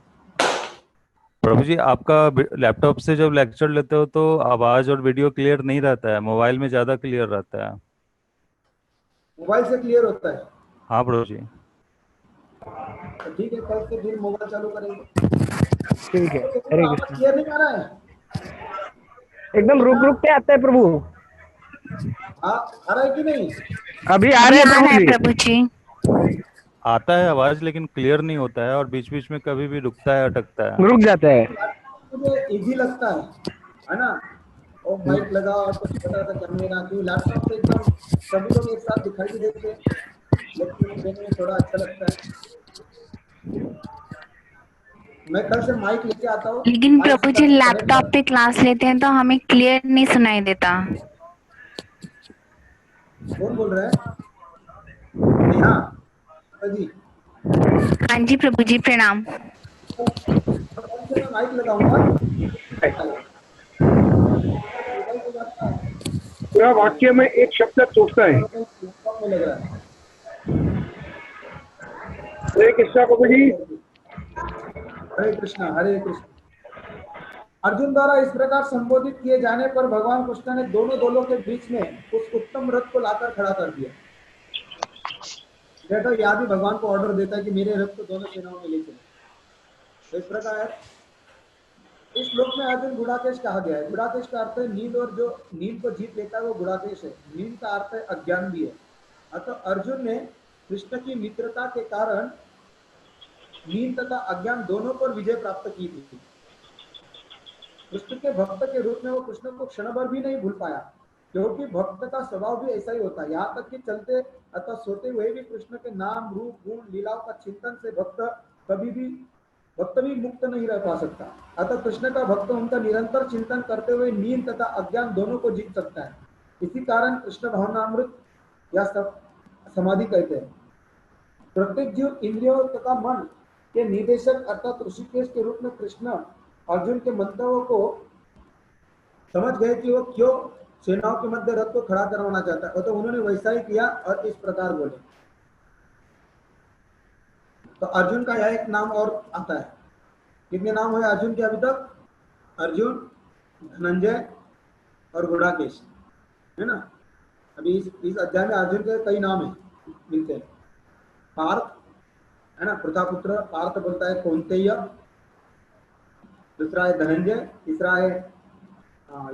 Speaker 4: प्रभु जी, आपका लैपटॉप से जब लेक्चर लेते हो तो आवाज और वीडियो क्लियर नहीं रहता है, मोबाइल में ज्यादा क्लियर रहता है।
Speaker 1: मोबाइल से क्लियर होता है?
Speaker 4: हाँ प्रभु जी।
Speaker 1: तो ठीक है, कल से फिर मोबाइल चालू करेंगे।
Speaker 2: ठीक है।
Speaker 1: तो
Speaker 2: हरे
Speaker 1: आवाज
Speaker 2: कृष्णा।
Speaker 1: क्लियर नहीं आ रहा है?
Speaker 2: एकदम रुक रुक के आता है प्रभु।
Speaker 1: हाँ, आ रहा है कि नहीं?
Speaker 2: अभी आ
Speaker 3: अभी
Speaker 2: रहे हैं
Speaker 3: आ रहा
Speaker 2: प्रभु
Speaker 3: है
Speaker 2: जी।
Speaker 3: प्रभु जी।
Speaker 4: आता है आवाज लेकिन क्लियर नहीं होता है और बीच बीच में कभी भी रुकता है, अटकता है।
Speaker 2: रुक जाता है।
Speaker 1: मुझे इजी लगता है ना? और माइक लगा और कुछ छोटा सा कैमरा, क्योंकि लैपटॉप पे एकदम सभी लोग एक साथ दिखाई भी देते हैं, लेकिन देने में थोड़ा अच्छा लगता है। मैं कल से माइक लेके आता हूँ,
Speaker 3: लेकिन
Speaker 1: माइक
Speaker 3: प्रभु जी
Speaker 1: करके कनेक्ट
Speaker 3: लैपटॉप
Speaker 1: कर।
Speaker 3: पे क्लास लेते हैं तो हमें क्लियर नहीं सुनाई देता।
Speaker 1: कौन बोल रहा है? नेहा जी?
Speaker 3: हाँ जी प्रभु जी, प्रणाम।
Speaker 1: कल से मैं माइक लगाऊंगा। मोबाइल को जाता है,
Speaker 2: पूरा वाक्य में एक शब्द टूटता है।
Speaker 1: लैपटॉप में लग रहा है।
Speaker 2: हरे कृष्णा प्रभु जी।
Speaker 1: हरे कृष्णा, हरे कृष्णा। अर्जुन द्वारा इस प्रकार संबोधित किए जाने पर भगवान कृष्ण ने दोनों दलों के बीच में उस उत्तम रथ को लाकर खड़ा कर दिया। देखो, यहाँ भी भगवान को ऑर्डर देता है कि मेरे रथ को दोनों सेनाओं में ले चलो। तो इस प्रकार इस श्लोक में अर्जुन गुड़ाकेश कहा गया है। गुड़ाकेश का अर्थ है नींद, और जो नींद को जीत लेता है वो गुड़ाकेश है। नींद का अर्थ है अज्ञान भी है। अतः अर्जुन ने कृष्ण की मित्रता के कारण नींद तथा अज्ञान दोनों पर विजय प्राप्त की थी। कृष्ण के भक्त के रूप में वो कृष्ण को क्षण भर भी नहीं भूल पाया, क्योंकि भक्त का स्वभाव भी ऐसा ही होता है। यहाँ तक कि चलते अथवा सोते हुए भी कृष्ण के नाम, रूप, गुण, लीलाओं का चिंतन से भक्त भी मुक्त नहीं रह पा सकता। अतः कृष्ण का भक्त उनका निरंतर चिंतन करते हुए नींद तथा अज्ञान दोनों को जीत सकता है। इसी कारण कृष्ण भावनामृत या समाधि कहते हैं। प्रत्येक जीव इंद्रियों तथा मन के निदेशक अर्थात ऋषिकेश के रूप में कृष्ण अर्जुन के मंतव्यों को समझ गए कि वो क्यों सेनाओं के मध्य रथ को खड़ा करवाना चाहता है, तो उन्होंने वैसा ही किया और इस प्रकार बोले। तो अर्जुन का यह एक नाम और आता है। कितने नाम हुए अर्जुन के अभी तक? अर्जुन, धनंजय और गुड़ाकेश, है ना? अभी इस अध्याय में अर्जुन के कई नाम है मिलते हैं। पार्थ, है ना, प्रतापुत्र पार्थ बोलता है कौन्तेय, दूसरा है धनंजय, तीसरा है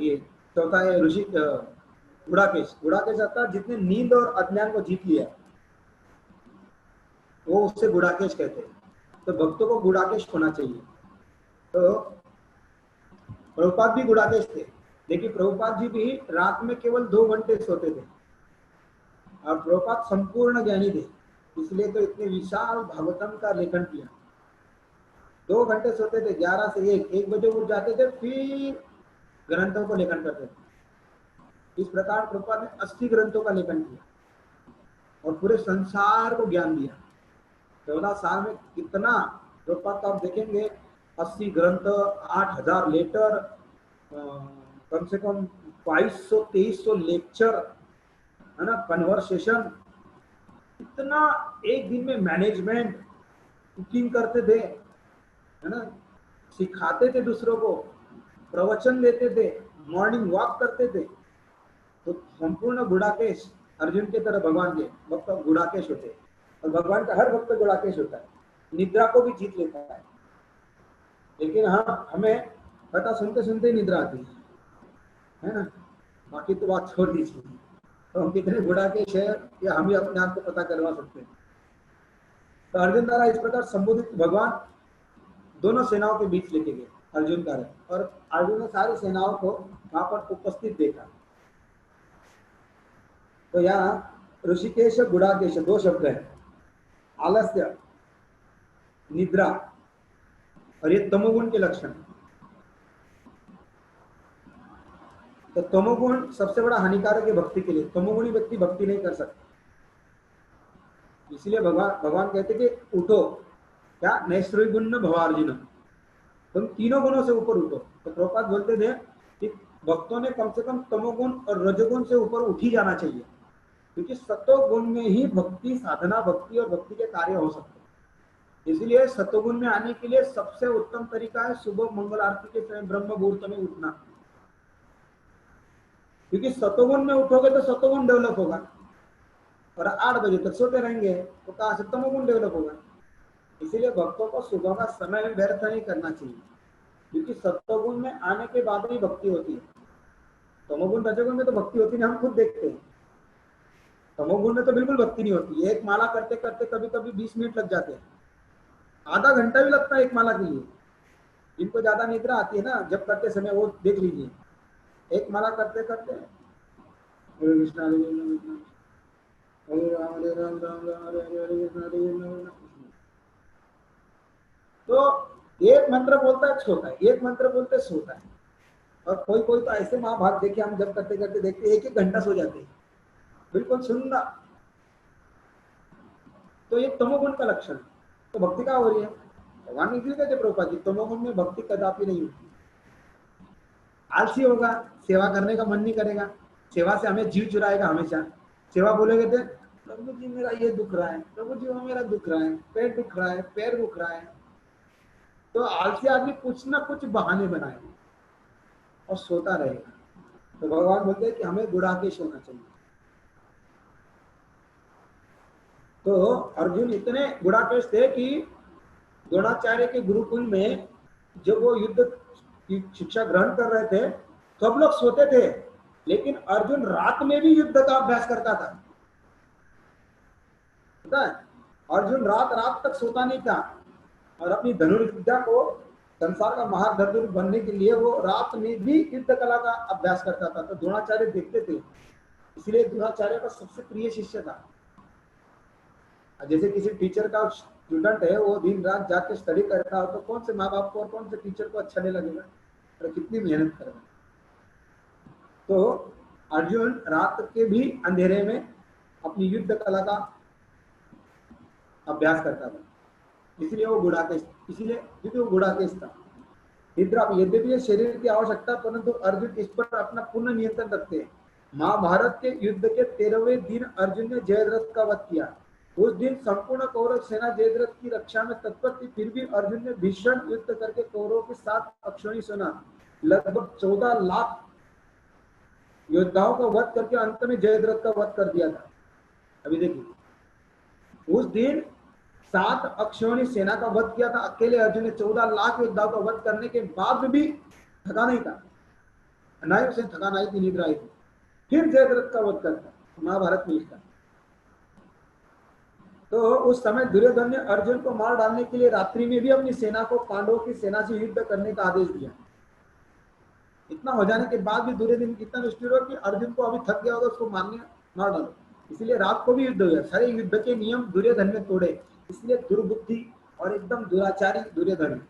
Speaker 1: ये, चौथा है ऋषि गुड़ाकेश। गुड़ाकेश अर्थात जितने नींद और अज्ञान को जीत लिया वो उससे गुड़ाकेश कहते हैं। तो भक्तों को गुड़ाकेश होना चाहिए। तो प्रभुपाद भी गुड़ाकेश थे, लेकिन प्रभुपाद जी भी रात में केवल 2 घंटे सोते थे और प्रभुपाद संपूर्ण ज्ञानी थे, इसलिए तो इतने विशाल भागवतम का लेखन किया। 2 घंटे सोते थे, 11 से 1 बजे उठ जाते थे, फिर ग्रंथों को लेखन करते थे। इस प्रकार प्रभुपाद ने 80 ग्रंथों का लेखन किया और पूरे संसार को ज्ञान दिया। 14 साल में कितना प्रभुपाद का आप देखेंगे, 80 ग्रंथ, 8000 लेटर, कम से कम 2200-2300 लेक्चर, है ना, कन्वर्सेशन, इतना एक दिन में मैनेजमेंट, कुकिंग करते थे, है ना, सिखाते थे दूसरों को, प्रवचन देते थे, मॉर्निंग वॉक करते थे। तो संपूर्ण गुड़ाकेश अर्जुन के तरह भगवान के भक्त गुड़ाकेश होते हैं, और भगवान का हर भक्त गुड़ाकेश होता है। निद्रा को भी जीत लेता है। लेकिन हाँ, हमें कथा सुनते सुनते ही निद्रा आती है ना, बाकी तो बात छोड़ दीजिए। तो हम कितने गुड़ाकेश है या हम ही अपने आप को पता करवा सकते हैं। तो अर्जुन द्वारा इस प्रकार संबोधित भगवान दोनों सेनाओं के बीच लेके गए अर्जुन का रथ, और अर्जुन ने सारी सेनाओं को वहां पर उपस्थित देखा। तो यहाँ ऋषिकेश, गुड़ाकेश 2 शब्द है। आलस्य, निद्रा, और ये तमोगुण के लक्षण। तो तमोगुण सबसे बड़ा हानिकारक है भक्ति के लिए। तमोगुणी व्यक्ति भक्ति नहीं कर सकता। इसलिए भगवान कहते कि उठो, क्या नैश्रयगुण भवार्जुन, तुम तीनों गुणों से ऊपर उठो। तो प्रभुपाद बोलते थे कि भक्तों ने कम से कम तमोगुण और रजोगुण से ऊपर उठ ही जाना चाहिए, क्योंकि सतोगुण में ही भक्ति साधना, भक्ति और भक्ति के कार्य हो सकते हैं। इसलिए सतोगुण में आने के लिए सबसे उत्तम तरीका है सुबह मंगल आरती के समय ब्रह्म मुहूर्त में उठना, क्योंकि सतोगुण में उठोगे तो सतोगुण डेवलप होगा। और 8 बजे तक सोते रहेंगे तो कहाँ से तमोगुण डेवलप होगा। इसीलिए भक्तों को सुबह का समय भी व्यर्थ नहीं करना चाहिए, क्योंकि सत्वगुण में आने के बाद ही भक्ति होती है। तमोगुण रजोगुण में तो भक्ति होती नहीं, हम खुद देखते हैं। तमोगुण में तो बिल्कुल भक्ति नहीं होती। एक माला करते करते कभी कभी 20 मिनट लग जाते हैं, आधा घंटा भी लगता है एक माला के लिए। जिनको ज्यादा निद्रा आती है ना जब करते समय, वो देख लीजिए, एक माला करते करते हरे कृष्णा हरे कृष्णा हरे राम हरे राम राम राम हरे हरे हरे कृष्णा हरे कृष्णा। तो एक मंत्र बोलता है सोता है, एक मंत्र बोलते सोता है। और कोई कोई तो ऐसे महाभारत देखे हम जब करते करते देखते एक घंटा सो जाते हैं, बिल्कुल सुंदर। तो ये तमोगुण का लक्षण। तो भक्ति क्या हो रही है? भगवान ने इसलिए कहते प्रभुपाद जी तमोगुण में भक्ति कदापि नहीं होती। आलसी होगा, सेवा करने का मन नहीं करेगा, सेवा से हमें जीव चुराएगा हमेशा। सेवा बोलेगे थे प्रभु जी मेरा ये दुख रहा है, प्रभु जी वो मेरा दुख रहा है, पेट दुख रहा है, पैर दुख रहा है। तो आलसी आदमी कुछ ना कुछ बहाने बनाएगा और सोता रहेगा। तो भगवान बोलते हैं कि हमें गुड़ा के सोना चाहिए। तो अर्जुन इतने गुड़ाकेश थे कि द्रोणाचार्य के गुरुकुल में जब वो युद्ध की शिक्षा ग्रहण कर रहे थे सब लोग सोते थे, लेकिन अर्जुन रात में भी युद्ध का अभ्यास करता था। पता है, अर्जुन रात रात तक सोता नहीं था और अपनी धनुर्विद्या को संसार का महाधनुर्धर बनने के लिए वो रात में भी युद्ध कला का अभ्यास करता था। तो द्रोणाचार्य देखते थे, इसलिए द्रोणाचार्य का सबसे प्रिय शिष्य था। जैसे किसी टीचर का स्टूडेंट है, वो दिन रात जाके स्टडी करता हो तो कौन से माँ बाप को और कौन से टीचर को अच्छा नहीं लगेगा, और कितनी मेहनत कर रहा है। तो अर्जुन रात के भी अंधेरे में अपनी युद्ध कला का अभ्यास करता था, इसलिए वो गुड़ाकेश, इसीलिए क्योंकि वो गुड़ाकेश था। निद्रा यद्यपि ये शरीर की आवश्यकता, परंतु अर्जुन इस पर अपना पूर्ण नियंत्रण रखते हैं। महाभारत के युद्ध के 13वें दिन अर्जुन ने जयद्रथ का वध किया। उस दिन संपूर्ण कौरव सेना जयद्रथ की रक्षा में तत्पर थी, फिर भी अर्जुन ने भीषण युद्ध करके कौरवों की 7 अक्षौणी सेना लगभग 14 लाख योद्धाओं का वध करके अंत में जयद्रथ का वध कर दिया था। अभी देखिए, उस दिन 7 अक्षौणी सेना का वध किया था अकेले अर्जुन ने। 14 लाख योद्धाओं का वध करने के बाद भी थका नहीं था, ना ही उसे थकान आई थी, निद्रा आई थी, फिर जयद्रथ का वध करता। महाभारत में लिखा। तो उस समय दुर्योधन ने अर्जुन को मार डालने के लिए रात्रि में भी अपनी सेना को पांडवों की सेना से युद्ध करने का आदेश दिया। इतना हो जाने के बाद भी दुर्योधन कितना निष्ठुर हो कि अर्जुन को अभी थक गया होगा, उसको मार डालो। इसलिए रात को भी युद्ध हुआ। सारे युद्ध के नियम दुर्योधन ने तोड़े, इसलिए दुर्बुद्धि और एकदम दुराचारी दुर्योधन।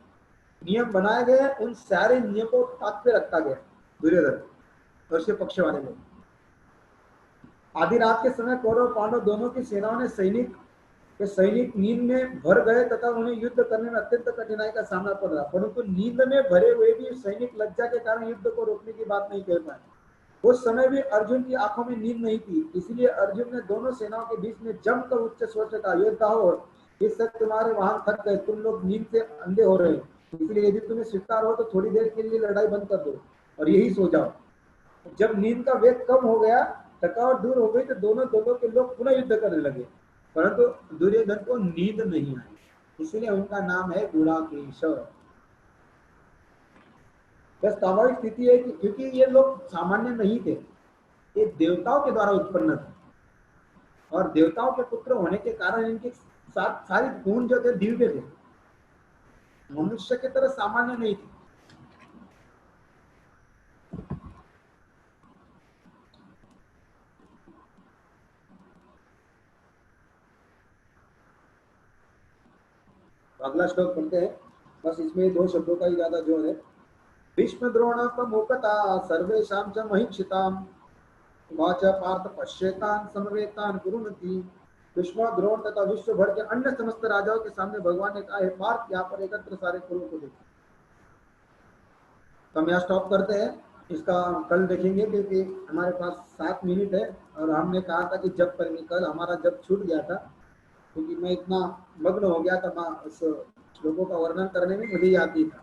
Speaker 1: नियम बनाए गए, उन सारे नियम को ताक पे रखा गया दुर्योधन और उसके पक्ष वाले लोग। आधी रात के समय कौरव पांडव दोनों की सेनाओं ने सैनिक नींद में भर गए तथा उन्हें युद्ध करने में अत्यंत कठिनाई का सामना पड़ रहा, परंतु नींद में भरे हुए भी सैनिक लज्जा के कारण युद्ध को रोकने की बात नहीं कह पाए। उस समय भी अर्जुन की आंखों में नींद नहीं थी, इसलिए अर्जुन ने दोनों सेनाओं के बीच में जमकर उच्च स्वर से कहा, योद्धाओं, इस समय तुम्हारे वाहन थक गए, तुम लोग नींद से अंधे हो रहे हो, इसलिए यदि तुम्हें स्वीकार हो तो थोड़ी देर के लिए लड़ाई बंद कर दो और यही सो जाओ। जब नींद का वेग कम हो गया, थकावट दूर हो गई, तो दोनों दलों के लोग पुनः युद्ध करने लगे, परंतु दुर्योधन को नींद नहीं आई, इसलिए उनका नाम है गुड़ाकेश। बस स्वाभाविक स्थिति है कि क्योंकि ये लोग सामान्य नहीं थे, ये देवताओं के द्वारा उत्पन्न थे और देवताओं के पुत्र होने के कारण इनके साथ सारी गुण जो थे दिव्य थे, मनुष्य की तरह सामान्य नहीं थे। अगला श्लोक पढ़ते हैं, बस इसमें 2 शब्दों का ही ज्यादा जोर है। भीष्म द्रोण प्रमुखता सर्वेषां च महिषिताम् वाच पार्थ पश्येतान् समवेतान् कुरुनति। भीष्म द्रोण तथा विश्व भर के अन्य समस्त राजाओं के सामने भगवान ने कहा, हे पार्थ, यहाँ पर एकत्र सारे कुरुओं को देखो। तो हम यहाँ स्टॉप करते हैं, इसका कल देखेंगे क्योंकि हमारे पास 7 मिनट है और हमने कहा था कि जब करेंगे। कल हमारा जब छूट गया था क्योंकि मैं इतना मग्न हो गया था उस श्लोकों का वर्णन करने में, मुझे याद नहीं था।